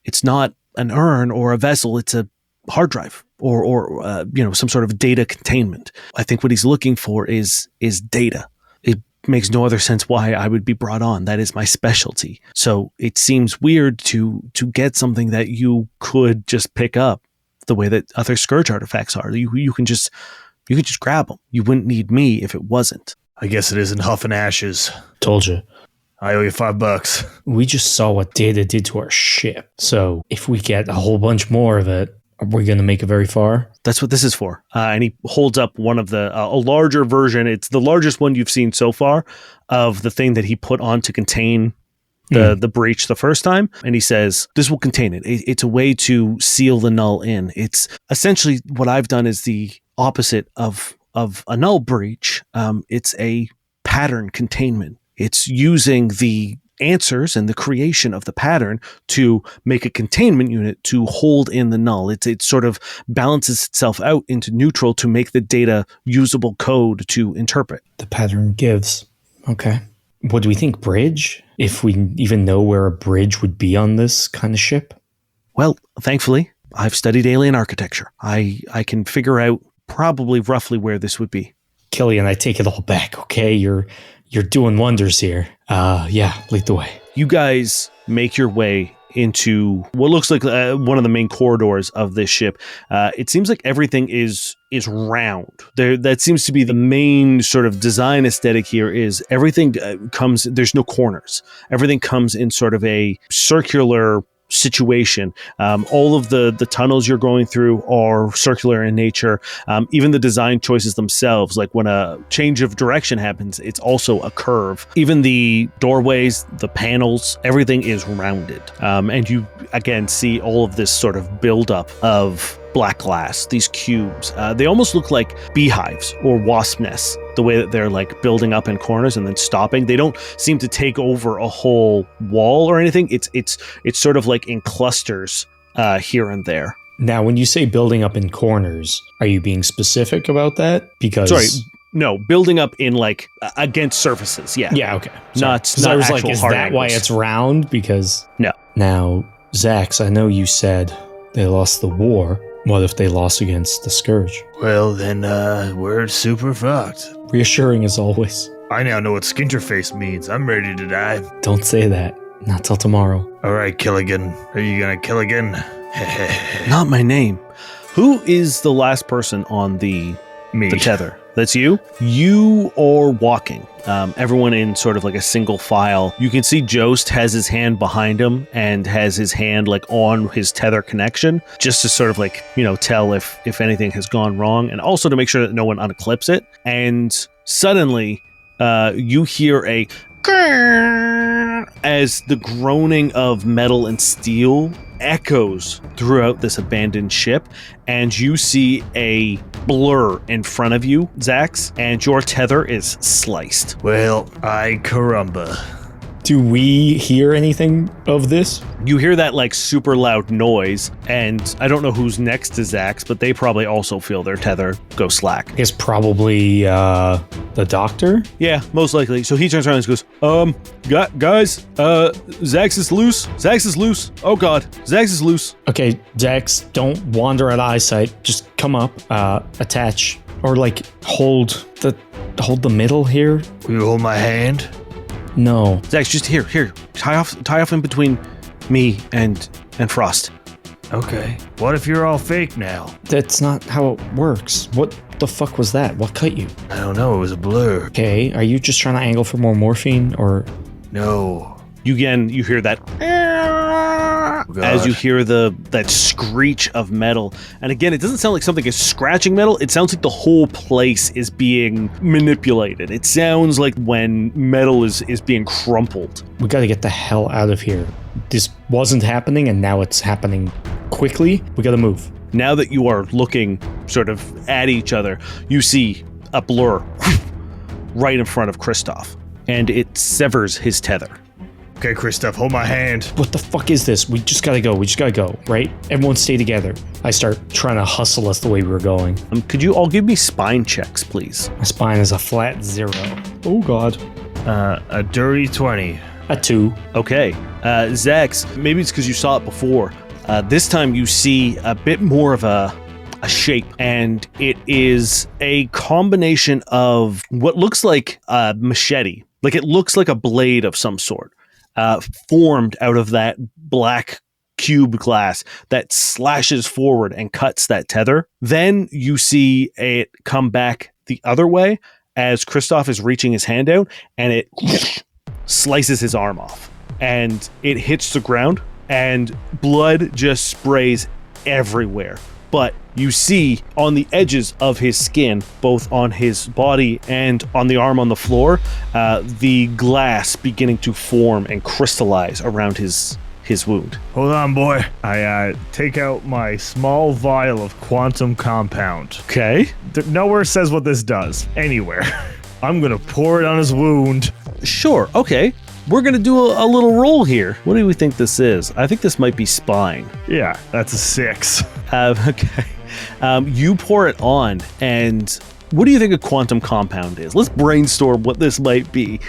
It's not an urn or a vessel, it's a hard drive or some sort of data containment. I think what he's looking for is data. It makes no other sense why I would be brought on. That is my specialty. So it seems weird to get something that you could just pick up the way that other Scourge artifacts are. You can just grab them. You wouldn't need me if it wasn't. I guess it isn't Huff and Ashes. Told you. I owe you $5. We just saw what data did to our ship. So if we get a whole bunch more of it, are we going to make it very far? That's what this is for. And he holds up one of the, a larger version. It's the largest one you've seen so far of the thing that he put on to contain the breach the first time. And he says, this will contain it. It's a way to seal the null in. It's essentially what I've done is the opposite of a null breach. It's a pattern containment. It's using the answers and the creation of the pattern to make a containment unit to hold in the null. It sort of balances itself out into neutral to make the data usable code to interpret. The pattern gives. Okay. What do we think, bridge? If we even know where a bridge would be on this kind of ship? Well, thankfully, I've studied alien architecture. I can figure out probably roughly where this would be. Killian, I take it all back, okay? You're doing wonders here. Yeah, lead the way. You guys make your way into what looks like one of the main corridors of this ship. It seems like everything is round. That seems to be the main sort of design aesthetic here. Is everything comes? There's no corners. Everything comes in sort of a circular situation. All of the tunnels you're going through are circular in nature. Even the design choices themselves, like when a change of direction happens, it's also a curve. Even the doorways, the panels, everything is rounded. And you again see all of this sort of buildup of black glass, these cubes. They almost look like beehives or wasp nests, the way that they're like building up in corners and then stopping. They don't seem to take over a whole wall or anything. It's sort of like in clusters here and there. Now, when you say building up in corners, are you being specific about that? Because no, building up in like against surfaces. Yeah. Yeah. Okay. Not I was like, actual is hard that why angles. it's round? Because No. Now, Zax, I know you said they lost the war. What if they lost against the Scourge? Well, then, we're super fucked. Reassuring as always. I now know what skinterface means. I'm ready to die. Don't say that. Not till tomorrow. All right, Killigan. Are you gonna kill again? Not my name. Who is the last person on the Me. tether? That's you? You are walking. Everyone in sort of like a single file. You can see Jost has his hand behind him and has his hand like on his tether connection, just to sort of like, tell if anything has gone wrong, and also to make sure that no one unclips it. And suddenly, you hear a as the groaning of metal and steel echoes throughout this abandoned ship, and you see a blur in front of you, Zax, and your tether is sliced. Well, ay caramba. Do we hear anything of this? You hear that like super loud noise, and I don't know who's next to Zax, but they probably also feel their tether go slack. I guess probably the doctor? Yeah, most likely. So he turns around and goes, guys, Zax is loose. Zax is loose. Oh god, Zax is loose. Okay, Zax, don't wander at eyesight. Just come up, attach, or like hold the middle here. Will you hold my hand? No. Zax, just here. Tie off in between me and Frost. Okay. What if you're all fake now? That's not how it works. What the fuck was that? What cut you? I don't know. It was a blur. Okay, are you just trying to angle for more morphine, or? No. You hear that as you hear that screech of metal. And again, it doesn't sound like something is scratching metal. It sounds like the whole place is being manipulated. It sounds like when metal is being crumpled. We gotta get the hell out of here. This wasn't happening, and now it's happening quickly. We gotta move. Now that you are looking sort of at each other, you see a blur right in front of Kristoff, and it severs his tether. Okay, Kristoff, hold my hand. What the fuck is this? We just gotta go, right? Everyone stay together. I start trying to hustle us the way we were going. Could you all give me spine checks, please? My spine is a flat 0. Oh god. A dirty 20. A 2. Okay. Zax, maybe it's because you saw it before. This time you see a bit more of a shape, and it is a combination of what looks like a machete. Like it looks like a blade of some sort. Formed out of that black cube glass that slashes forward and cuts that tether. Then you see it come back the other way as Kristoff is reaching his hand out, and it slices his arm off, and it hits the ground, and blood just sprays everywhere. But you see on the edges of his skin, both on his body and on the arm on the floor, the glass beginning to form and crystallize around his wound. Hold on, boy. I take out my small vial of quantum compound. Okay. Nowhere says what this does. Anywhere. I'm gonna pour it on his wound. Sure. Okay. we're going to do a little roll here. What do we think this is? I think this might be spine. Yeah, that's a 6. Okay. You pour it on, and what do you think a quantum compound is? Let's brainstorm what this might be.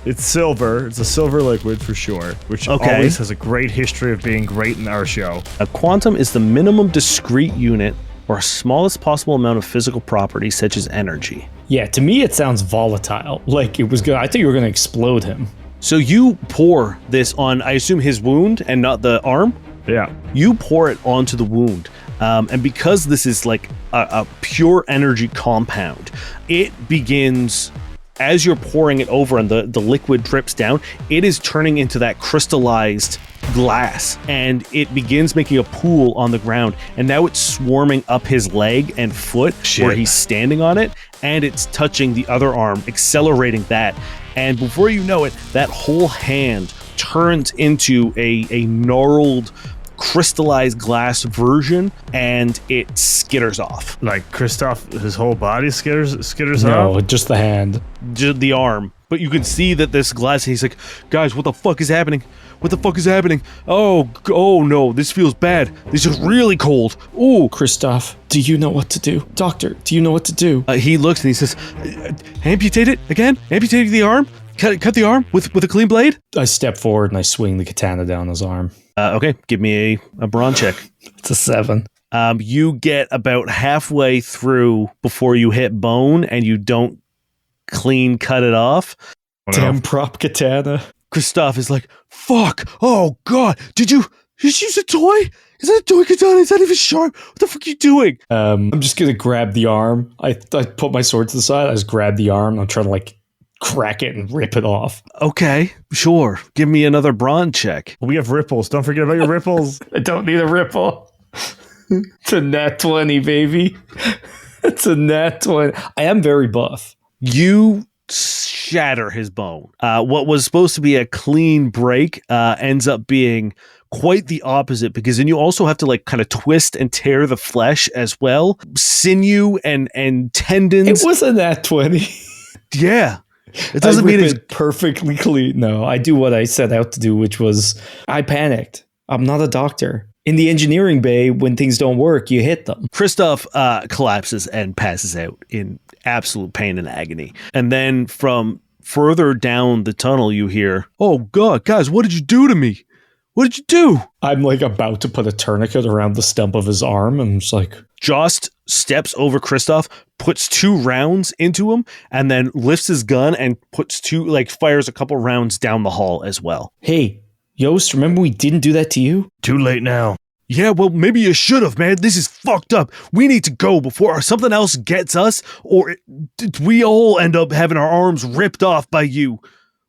It's silver. It's a silver liquid for sure, which always has a great history of being great in our show. A quantum is the minimum discrete unit or smallest possible amount of physical property such as energy. Yeah, to me it sounds volatile. Like it was good. I thought you were going to explode him. So you pour this on, I assume, his wound and not the arm? Yeah. You pour it onto the wound. And because this is like a pure energy compound, it begins, as you're pouring it over and the liquid drips down, it is turning into that crystallized glass, and it begins making a pool on the ground, and now it's swarming up his leg and foot where he's standing on it, and it's touching the other arm, accelerating that. And before you know it, that whole hand turns into a gnarled, crystallized glass version, and it skitters off. Like Kristoff, his whole body skitters off? No, just the hand. Just the arm. But you can see that this glass, he's like, guys, what the fuck is happening? What the fuck is happening? Oh no, this feels bad. This is really cold. Oh, Kristoff, do you know what to do? Doctor, do you know what to do? He looks and he says, amputate it again? Amputate the arm? Cut the arm with a clean blade? I step forward and I swing the katana down his arm. Okay, give me a brawn check. It's a 7. You get about halfway through before you hit bone, and you don't clean cut it off. Damn prop katana. Kristoff is like, fuck, oh god, did you use a toy? Is that a toy katana? Is that even sharp? What the fuck are you doing? I'm just gonna grab the arm. I put my sword to the side, I just grab the arm, I'm trying to like crack it and rip it off. Okay, sure. Give me another brawn check. We have ripples. Don't forget about your ripples. I don't need a ripple. It's a nat 20, baby. It's a nat 20. I am very buff. You shatter his bone. What was supposed to be a clean break ends up being quite the opposite, because then you also have to like kind of twist and tear the flesh as well. Sinew and tendons. It was a nat 20. Yeah. It doesn't mean it's perfectly clean. No, I do what I set out to do, which was I panicked. I'm not a doctor. In the engineering bay, when things don't work, you hit them. Kristoff collapses and passes out in absolute pain and agony. And then from further down the tunnel, you hear, oh god, guys, what did you do to me? What did you do? I'm like about to put a tourniquet around the stump of his arm, and it's like, Jost steps over Kristoff, puts 2 rounds into him, and then lifts his gun and fires a couple rounds down the hall as well. Hey, Yost, remember we didn't do that to you? Too late now. Yeah, well, maybe you should have, man. This is fucked up. We need to go before something else gets us, or we all end up having our arms ripped off by you.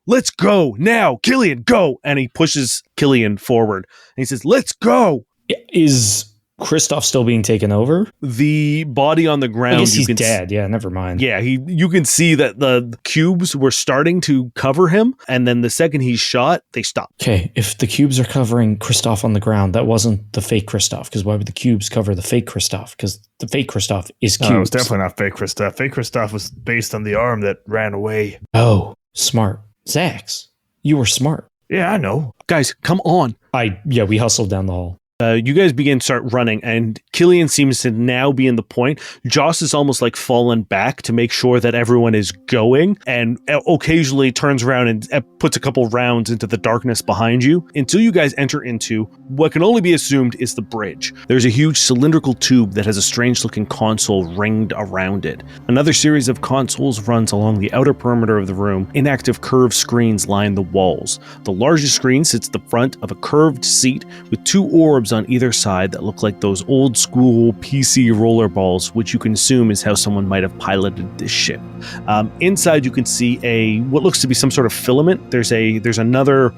Let's go now. Killian, go. And he pushes Killian forward. And he says, let's go. Is Kristoff still being taken over? The body on the ground. I guess he's dead. Yeah, never mind. Yeah, you can see that the cubes were starting to cover him. And then the second he's shot, they stop. Okay, if the cubes are covering Kristoff on the ground, that wasn't the fake Kristoff. Because why would the cubes cover the fake Kristoff? Because the fake Kristoff is cubes. No, it was definitely not fake Kristoff. Fake Kristoff was based on the arm that ran away. Oh, smart. Zax, you were smart. Yeah, I know. Guys, come on. We hustled down the hall. You guys start running, and Killian seems to now be in the point. Joss is almost like fallen back to make sure that everyone is going, and occasionally turns around and puts a couple rounds into the darkness behind you until you guys enter into what can only be assumed is the bridge. There's a huge cylindrical tube that has a strange-looking console ringed around it. Another series of consoles runs along the outer perimeter of the room. Inactive curved screens line the walls. The largest screen sits at the front of a curved seat with 2 orbs on either side that look like those old school PC rollerballs, which you can assume is how someone might have piloted this ship. Inside you can see what looks to be some sort of filament. There's another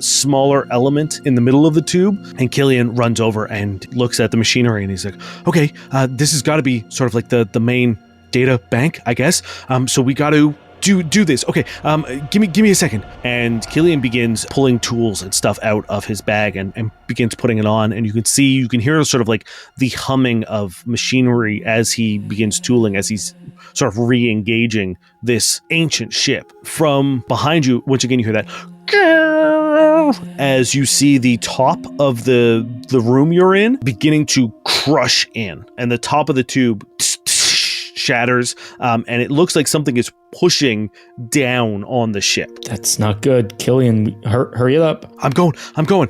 smaller element in the middle of the tube, and Killian runs over and looks at the machinery, and he's like, okay, this has got to be sort of like the main data bank, I guess. So we got to do this. Okay, give me a second. And Killian begins pulling tools and stuff out of his bag and begins putting it on, and you can hear sort of like the humming of machinery as he begins tooling, as he's sort of re-engaging this ancient ship. From behind you, once again you hear that as you see the top of the room you're in beginning to crush in, and the top of the tube shatters, and it looks like something is pushing down on the ship. That's not good. Killian, hurry it up. I'm going.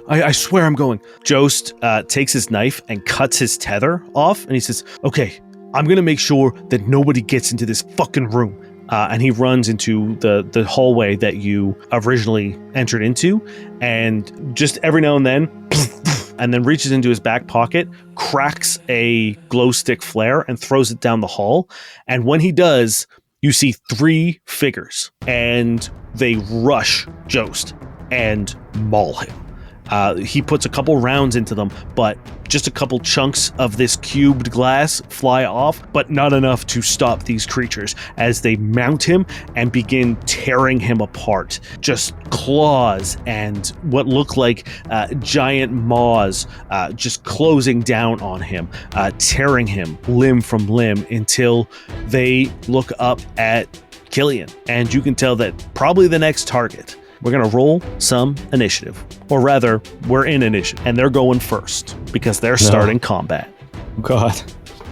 I swear I'm going. Jost takes his knife and cuts his tether off, and he says, okay, I'm going to make sure that nobody gets into this fucking room. And he runs into the hallway that you originally entered into, and just every now and then reaches into his back pocket, cracks a glow stick flare, and throws it down the hall. And when he does, you see 3 figures, and they rush Jost and maul him. He puts a couple rounds into them, but just a couple chunks of this cubed glass fly off, but not enough to stop these creatures as they mount him and begin tearing him apart. Just claws and what look like giant maws just closing down on him, tearing him limb from limb until they look up at Killian. And you can tell that probably the next target. We're going to roll some initiative. Or rather, we're in initiative. And they're going first because they're starting combat. God.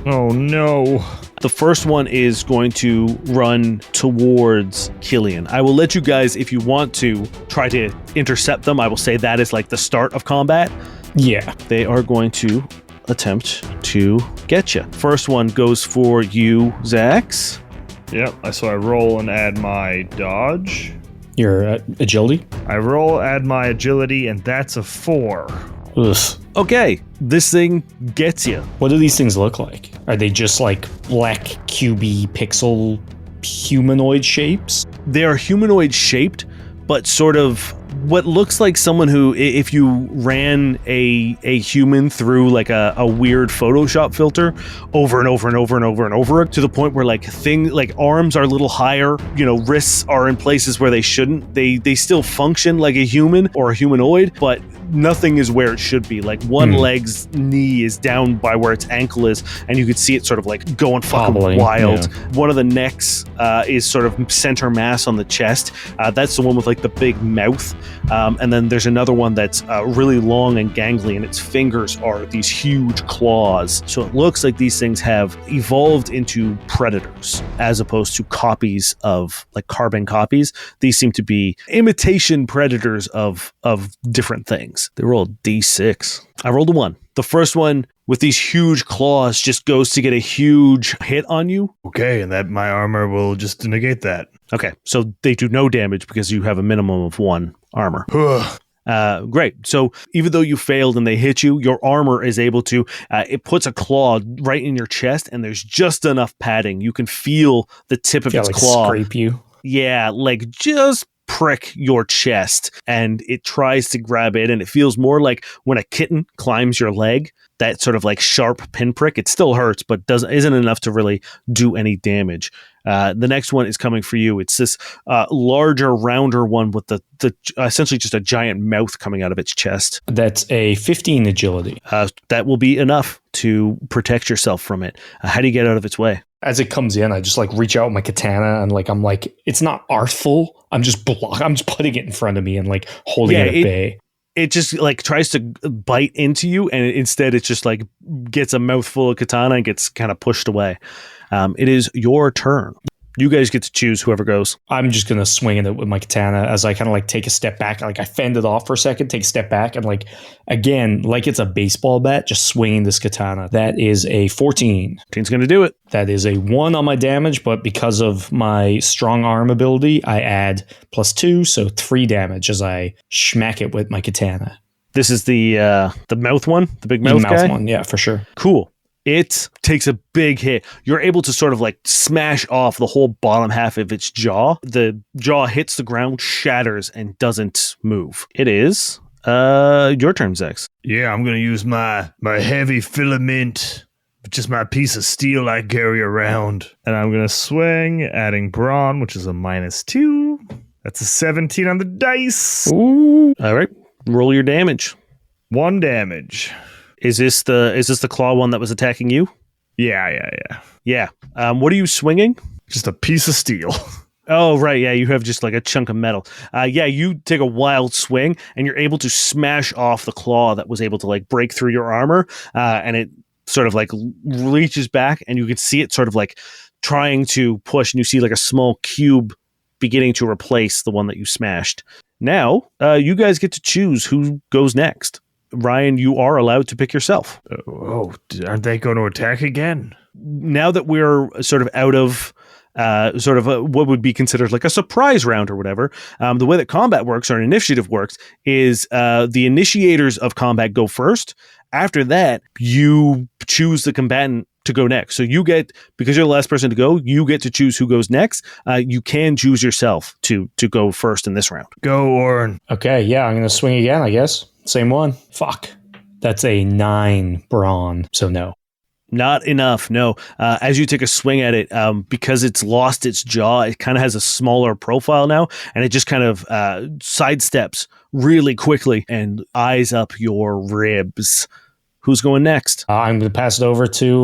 Oh, no. The first one is going to run towards Killian. I will let you guys, if you want to, try to intercept them. I will say that is like the start of combat. Yeah. They are going to attempt to get you. First one goes for you, Zax. Yep, so I roll and add my dodge. Your agility? I roll, add my agility, and that's a 4. Ugh. Okay, this thing gets you. What do these things look like? Are they just like black, cubey, pixel humanoid shapes? They are humanoid shaped, but sort of what looks like someone who, if you ran a human through like a weird Photoshop filter over and over and over and over and over, to the point where like arms are a little higher, wrists are in places where they shouldn't. They still function like a human or a humanoid, but nothing is where it should be. Like one leg's knee is down by where its ankle is, and you could see it sort of like going fucking Wobbling, wild. yeah. One of the necks is sort of center mass on the chest. That's the one with like the big mouth. And then there's another one that's really long and gangly, and its fingers are these huge claws. So it looks like these things have evolved into predators as opposed to copies of like carbon copies. These seem to be imitation predators of different things. They rolled D6. I rolled a 1. The first one with these huge claws just goes to get a huge hit on you. Okay, and that my armor will just negate that. Okay, so they do no damage because you have a minimum of 1 armor. Great. So even though you failed and they hit you, your armor is able to, it puts a claw right in your chest, and there's just enough padding. You can feel the tip of its claw. Scrape you. Yeah, like just prick your chest, and it tries to grab it, and it feels more like when a kitten climbs your leg, that sort of like sharp pinprick. It still hurts, but isn't enough to really do any damage. The next one is coming for you. It's this larger, rounder one with the essentially just a giant mouth coming out of its chest. That's a 15 agility. That will be enough to protect yourself from it. How do you get out of its way? As it comes in, I just like reach out with my katana and like I'm like, it's not artful. I'm just putting it in front of me and like holding it at bay. It just like tries to bite into you, and instead it just like gets a mouthful of katana and gets kind of pushed away. It is your turn. You guys get to choose whoever goes. I'm just going to swing at it with my katana as I kind of like take a step back. Like I fend it off for a second, take a step back, and like, again, like it's a baseball bat, just swinging this katana. That is a 14. 14's going to do it. That is a 1 on my damage, but because of my strong arm ability, I add +2, so 3 damage as I smack it with my katana. This is the mouth one, the big mouth guy? one, yeah, for sure. Cool. It takes a big hit. You're able to sort of like smash off the whole bottom half of its jaw. The jaw hits the ground, shatters, and doesn't move. It is your turn, Zex. Yeah, I'm going to use my heavy filament, just my piece of steel I carry around. And I'm going to swing, adding brawn, which is a -2. That's a 17 on the dice. Ooh. All right. Roll your damage. 1 damage. Is this the claw one that was attacking you? Yeah. Yeah. What are you swinging? Just a piece of steel. Oh, right. Yeah, you have just like a chunk of metal. Yeah, you take a wild swing and you're able to smash off the claw that was able to like break through your armor. And it sort of like reaches back and you can see it sort of like trying to push. And you see like a small cube beginning to replace the one that you smashed. Now, you guys get to choose who goes next. Ryan, you are allowed to pick yourself. Aren't they going to attack again? Now that we're sort of out of what would be considered like a surprise round or whatever, the way that combat works or an initiative works is the initiators of combat go first. After that, you choose the combatant to go next. So you get, because you're the last person to go, you get to choose who goes next. You can choose yourself to go first in this round. Go, Oren. Okay, yeah, I'm going to swing again, I guess. Same one. Fuck. That's a 9 brawn, so no. Not enough, no. As you take a swing at it, because it's lost its jaw, it kind of has a smaller profile now, and it just kind of sidesteps really quickly and eyes up your ribs. Who's going next? I'm going to pass it over to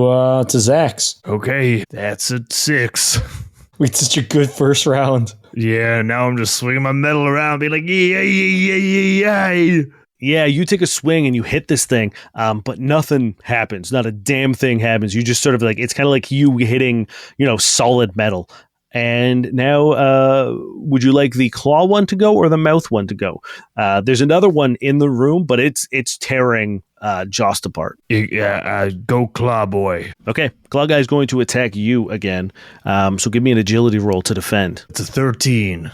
Zax. Okay, that's a 6. We had such a good first round. Yeah, now I'm just swinging my metal around, be like, yeah. Yeah, you take a swing and you hit this thing, but nothing happens. Not a damn thing happens. You just sort of like, it's kind of like you hitting, solid metal. And now, would you like the claw one to go or the mouth one to go? There's another one in the room, but it's tearing Jost apart. Yeah, go claw boy. Okay, claw guy is going to attack you again. So give me an agility roll to defend. It's a 13.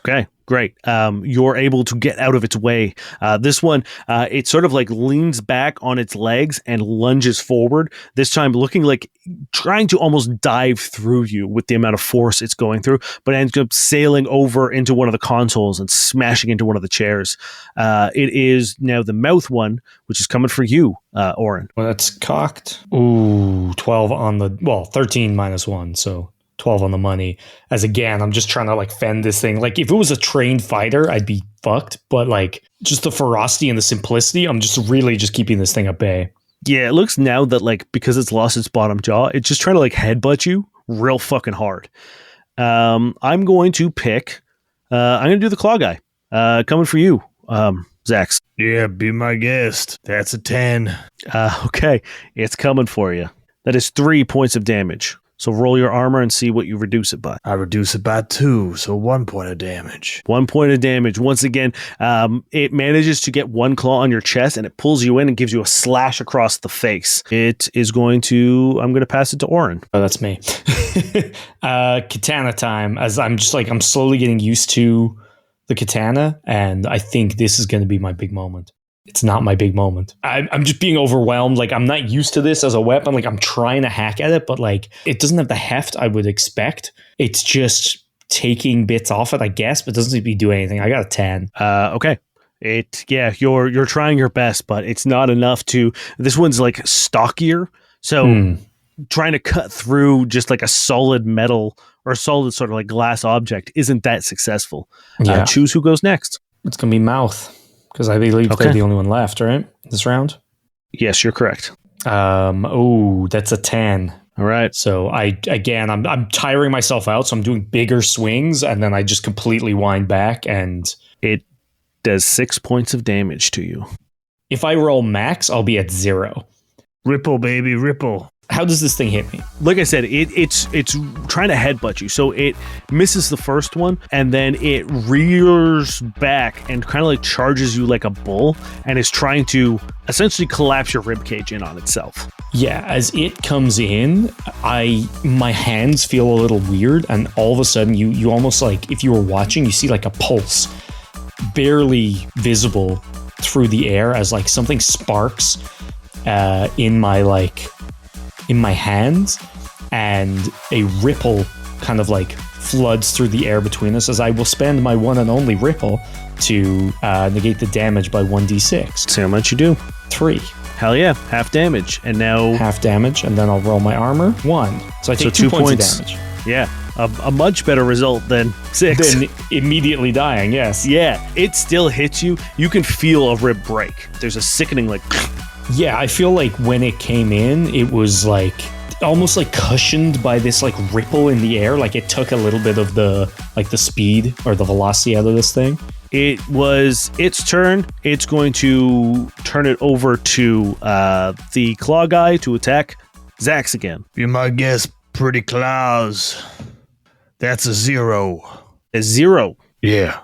Okay, great. You're able to get out of its way. This one, it sort of like leans back on its legs and lunges forward, this time looking like trying to almost dive through you with the amount of force it's going through, but ends up sailing over into one of the consoles and smashing into one of the chairs. It is now the mouth one, which is coming for you, Oren. Well, that's cocked. Ooh, 12 on the, 13 minus 1, so 12 on the money. As again, I'm just trying to like fend this thing. Like if it was a trained fighter, I'd be fucked. But like just the ferocity and the simplicity, I'm just really just keeping this thing at bay. Yeah, it looks now that like because it's lost its bottom jaw, it's just trying to like headbutt you real fucking hard. I'm going to pick. I'm going to do the claw guy. Coming for you, Zax. Yeah, be my guest. That's a 10. Okay, it's coming for you. That is 3 points of damage. So roll your armor and see what you reduce it by. I reduce it by 2, so 1 point of damage. 1 point of damage. Once again, it manages to get one claw on your chest and it pulls you in and gives you a slash across the face. It is going to, I'm going to pass it to Oren. Oh, that's me. Katana time, as I'm slowly getting used to the katana, and I think this is going to be my big moment. It's not my big moment. I'm just being overwhelmed. Like, I'm not used to this as a weapon. Like, I'm trying to hack at it, but like, it doesn't have the heft I would expect. It's just taking bits off it, I guess, but it doesn't seem to be doing anything. I got a 10. Okay. You're trying your best, but it's not enough to, this one's like stockier. So trying to cut through just like a solid metal or solid sort of like glass object isn't that successful. Yeah. Choose who goes next. It's going to be mouth. Because I believe they're the only one left, right? This round? Yes, you're correct. That's a 10. All right. So I'm tiring myself out, so I'm doing bigger swings, and then I just completely wind back, and it does 6 points of damage to you. If I roll max, I'll be at 0. Ripple, baby, ripple. How does this thing hit me? Like I said, it's trying to headbutt you. So it misses the first one, and then it rears back and kind of like charges you like a bull, and is trying to essentially collapse your ribcage in on itself. Yeah, as it comes in, my hands feel a little weird, and all of a sudden you almost like, if you were watching, you see like a pulse barely visible through the air as like something sparks in my hands, and a ripple kind of like floods through the air between us, as I will spend my one and only ripple to negate the damage by 1d6. So how much you do? 3. Hell yeah, half damage. And now half damage, and then I'll roll my armor. 1. So I take 2 points of damage. Yeah, a much better result than 6. Than immediately dying, yes. Yeah, it still hits you. You can feel a rib break. There's a sickening like... Yeah, I feel like when it came in, it was like almost like cushioned by this like ripple in the air. Like it took a little bit of the speed or the velocity out of this thing. It was its turn. It's going to turn it over to the claw guy to attack Zax again. Be my guest, pretty claws. That's a 0. A 0. Yeah.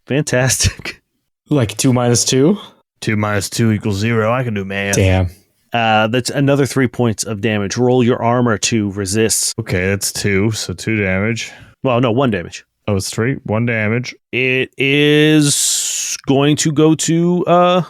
Fantastic. Like 2 minus 2? 2 minus 2 equals 0. I can do math. Damn. That's another 3 points of damage. Roll your armor to resist. Okay, that's 2, so 2 damage. Well, no, 1 damage. Oh, it's 3. 1 damage. It is going to go to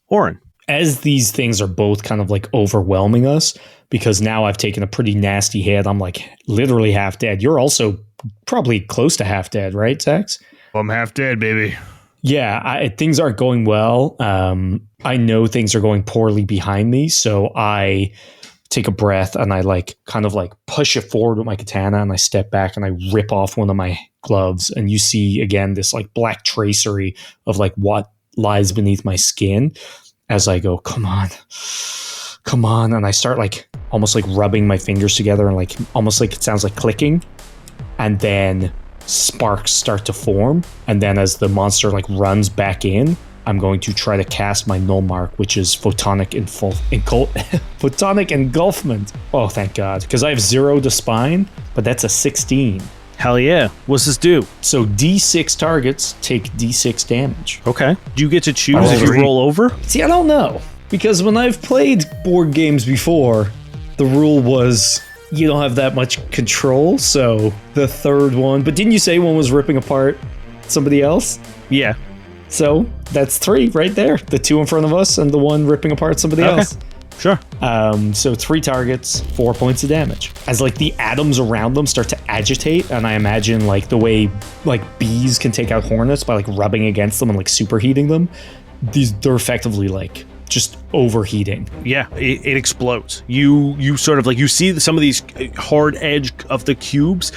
Orin. As these things are both kind of like overwhelming us, because now I've taken a pretty nasty hit. I'm like literally half dead. You're also probably close to half dead, right, Zax? Well, I'm half dead, baby. Yeah, things aren't going well. I know things are going poorly behind me, so I take a breath and I like kind of like push it forward with my katana and I step back and I rip off one of my gloves, and you see again this like black tracery of like what lies beneath my skin as I go, come on, and I start like almost like rubbing my fingers together and like almost like it sounds like clicking, and then sparks start to form, and then as the monster like runs back in, I'm going to try to cast my null mark, which is photonic photonic engulfment. Oh, thank God, because I have 0 to spine, but that's a 16. Hell yeah. What's this do? So D6 targets take D6 damage. Okay. Do you get to choose if you roll over? See, I don't know, because when I've played board games before, the rule was you don't have that much control. So the third one, but didn't you say one was ripping apart somebody else? Yeah. So that's 3 right there. The 2 in front of us and the one ripping apart somebody else. Sure. So 3 targets, 4 points of damage. As like the atoms around them start to agitate, and I imagine like the way like bees can take out hornets by like rubbing against them and like superheating them. They're effectively like just overheating. Yeah, it explodes. You sort of like you see some of these hard edge of the cubes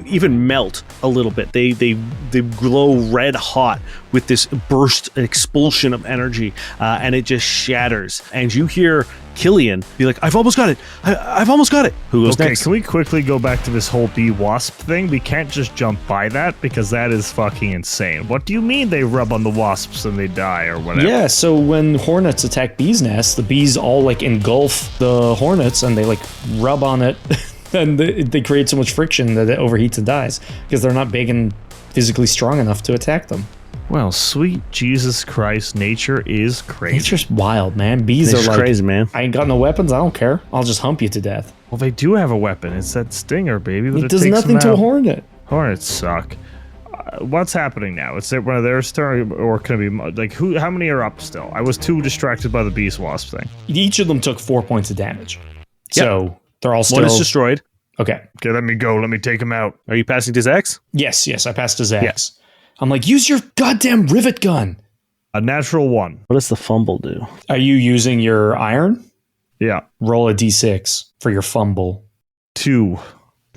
even melt a little bit. They glow red hot with this burst expulsion of energy, and it just shatters. And you hear Killian be like, "I've almost got it. I've almost got it." Who goes next? Can we quickly go back to this whole bee wasp thing? We can't just jump by that because that is fucking insane. What do you mean they rub on the wasps and they die or whatever? Yeah, so when hornets attack bees' nests, the bees all like engulf the hornets and they like rub on it and they create so much friction that it overheats and dies because they're not big and physically strong enough to attack them. Well, sweet Jesus Christ, nature is crazy. Nature's wild, man. Bees are like, crazy, man. I ain't got no weapons, I don't care. I'll just hump you to death. Well, they do have a weapon. It's that stinger, baby. It does nothing to a hornet. Hornets suck. What's happening now? Is it one of theirs turn, or can it be like who? How many are up still? I was too distracted by the beast wasp thing. Each of them took 4 points of damage. So they're all still... One is destroyed. Okay, let me go. Let me take him out. Are you passing to Zax? Yes, I passed to Zax. Yes. I'm like, use your goddamn rivet gun. A natural 1. What does the fumble do? Are you using your iron? Yeah. Roll a d6 for your fumble. 2.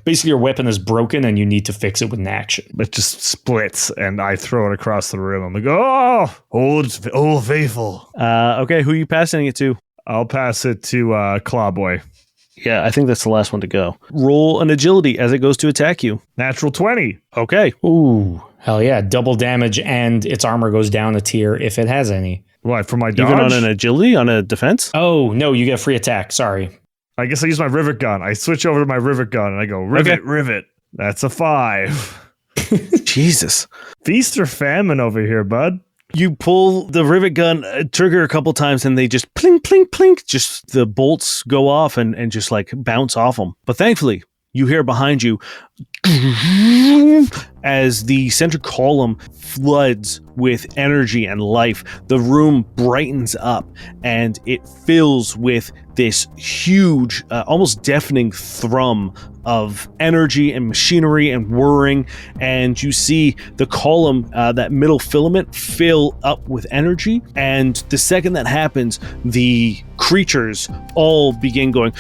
Basically, your weapon is broken and you need to fix it with an action. It just splits and I throw it across the room. I'm like, oh, old faithful. Okay, who are you passing it to? I'll pass it to Clawboy. Yeah, I think that's the last one to go. Roll an agility as it goes to attack you. Natural 20. Okay. Ooh, hell yeah. Double damage and its armor goes down a tier if it has any. What, for my dodge? Even on an agility, on a defense? Oh, no, you get free attack. Sorry. I guess I use my rivet gun. I switch over to my rivet gun and I go, rivet. That's a 5. Jesus. Feast or famine over here, bud. You pull the rivet gun trigger a couple times and they just plink, plink, plink. Just the bolts go off and just like bounce off them. But thankfully, you hear behind you as the center column floods with energy and life. The room brightens up and it fills with this huge, almost deafening thrum of energy and machinery and whirring. And you see the column, that middle filament, fill up with energy. And the second that happens, the creatures all begin going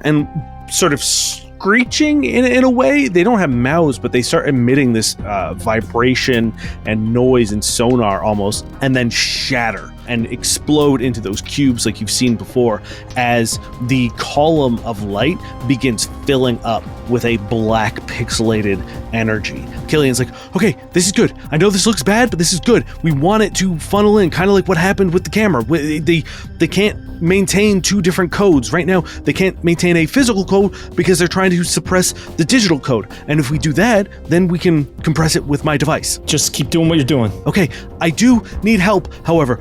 and sort of screeching in a way. They don't have mouths, but they start emitting this vibration and noise and sonar almost, and then shatter and explode into those cubes like you've seen before as the column of light begins filling up with a black pixelated energy. Killian's like, okay, this is good. I know this looks bad, but this is good. We want it to funnel in, kind of like what happened with the camera. They can't maintain two different codes. Right now, they can't maintain a physical code because they're trying to suppress the digital code. And if we do that, then we can compress it with my device. Just keep doing what you're doing. Okay, I do need help. However,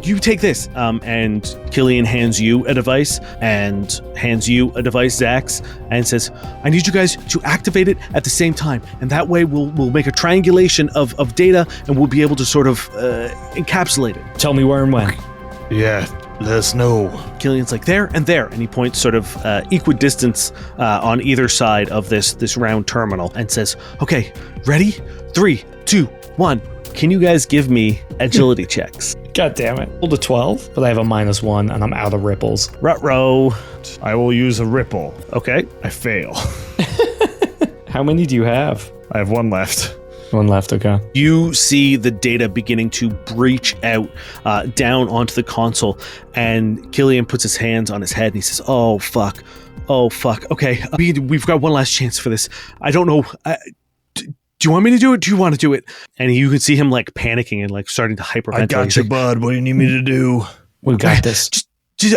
you take this. And Killian hands you a device and hands you a device, Zax, and says, I need you guys to activate it at the same time. And that way we'll make a triangulation of data and we'll be able to sort of encapsulate it. Tell me where and when. Yeah, let us know. Killian's like, there and there. And he points sort of equidistance on either side of this round terminal and says, okay, ready? 3, 2, 1. Can you guys give me agility checks? God damn it. Rolled a 12, but I have a -1 and I'm out of ripples. Ruh-roh. I will use a ripple. Okay. I fail. How many do you have? I have 1 left. 1 left, okay. You see the data beginning to breach out down onto the console, and Killian puts his hands on his head and he says, oh, fuck. Okay, we've got one last chance for this. I don't know. Do you want me to do it? Do you want to do it? And you can see him like panicking and like starting to hyperventilate. I got you, bud. What do you need me to do? We got this.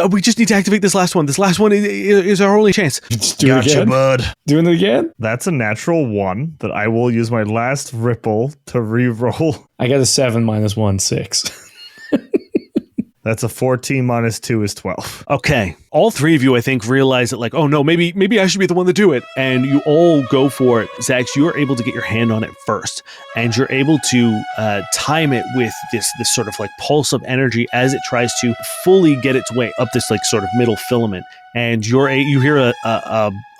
We just need to activate this last one. This last one is our only chance. Do it again, bud. Doing it again? That's a natural 1 that I will use my last ripple to re-roll. I got a 7 -1, 6. That's a 14 minus 2 is 12. Okay. All three of you, I think, realize that, like, oh no, maybe I should be the one to do it. And you all go for it. Zax, you're able to get your hand on it first. And you're able to time it with this sort of like pulse of energy as it tries to fully get its way up this like sort of middle filament. And you hear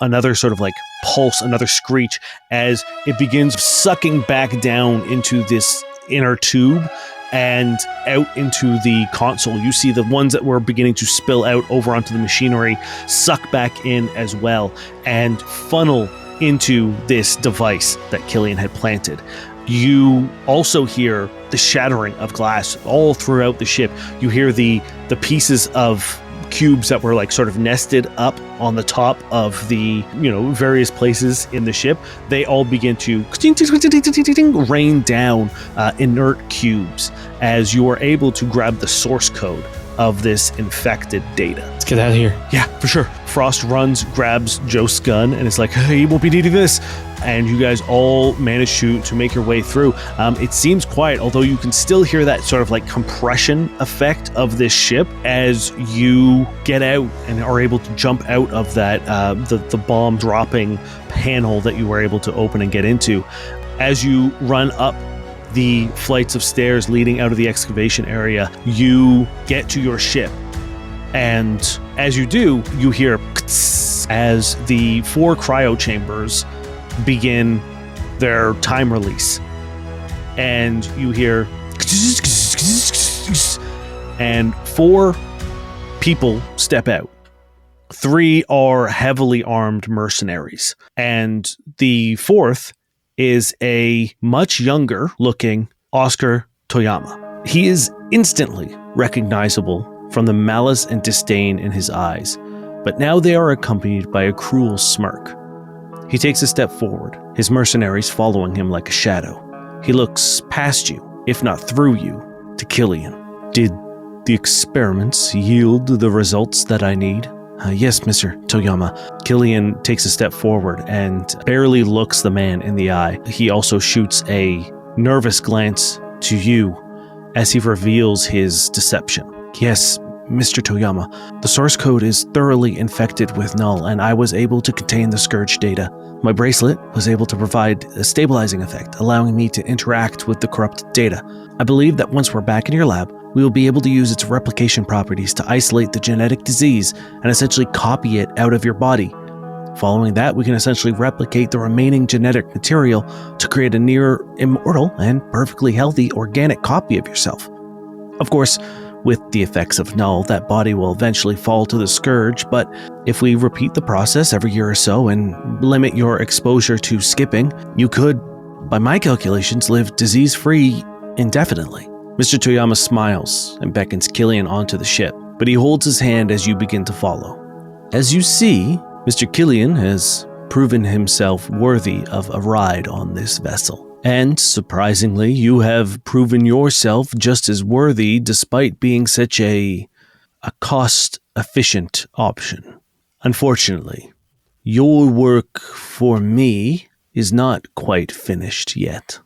another sort of like pulse, another screech as it begins sucking back down into this inner tube and out into the console. You see the ones that were beginning to spill out over onto the machinery suck back in as well and funnel into this device that Killian had planted. You also hear the shattering of glass all throughout the ship. You hear the pieces of cubes that were like sort of nested up on the top of the, various places in the ship. They all begin to rain down inert cubes as you are able to grab the source code of this infected data. Let's get out of here. Yeah, for sure. Frost runs, grabs Joe's gun, and is like, hey, you won't be needing this. And you guys all manage to make your way through. It seems quiet, although you can still hear that sort of like compression effect of this ship as you get out and are able to jump out of that the bomb dropping panel that you were able to open and get into. As you run up the flights of stairs leading out of the excavation area, you get to your ship. And as you do, you hear as the 4 cryo chambers begin their time release. And you hear and 4 people step out. 3 are heavily armed mercenaries. And the 4th is a much younger looking Oscar Toyama. He is instantly recognizable from the malice and disdain in his eyes, but now they are accompanied by a cruel smirk. He takes a step forward, his mercenaries following him like a shadow. He looks past you, if not through you, to Killian. Did the experiments yield the results that I need? Yes, Mr. Toyama. Killian takes a step forward and barely looks the man in the eye. He also shoots a nervous glance to you as he reveals his deception. Yes, Mr. Toyama. The source code is thoroughly infected with null, and I was able to contain the Scourge data. My bracelet was able to provide a stabilizing effect, allowing me to interact with the corrupted data. I believe that once we're back in your lab, we will be able to use its replication properties to isolate the genetic disease and essentially copy it out of your body. Following that, we can essentially replicate the remaining genetic material to create a near immortal and perfectly healthy organic copy of yourself. Of course, with the effects of null, that body will eventually fall to the Scourge, but if we repeat the process every year or so and limit your exposure to skipping, you could, by my calculations, live disease-free indefinitely. Mr. Toyama smiles and beckons Killian onto the ship, but he holds his hand as you begin to follow. As you see, Mr. Killian has proven himself worthy of a ride on this vessel. And, surprisingly, you have proven yourself just as worthy despite being such a cost-efficient option. Unfortunately, your work for me is not quite finished yet.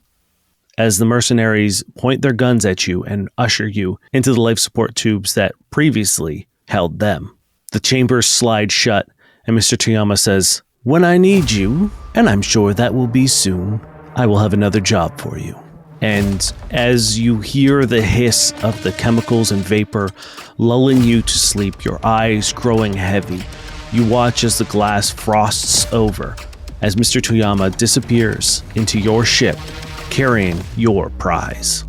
As the mercenaries point their guns at you and usher you into the life support tubes that previously held them, the chambers slide shut and Mr. Toyama says, "When I need you, and I'm sure that will be soon, I will have another job for you." And as you hear the hiss of the chemicals and vapor lulling you to sleep, your eyes growing heavy, you watch as the glass frosts over as Mr. Toyama disappears into your ship carrying your prize.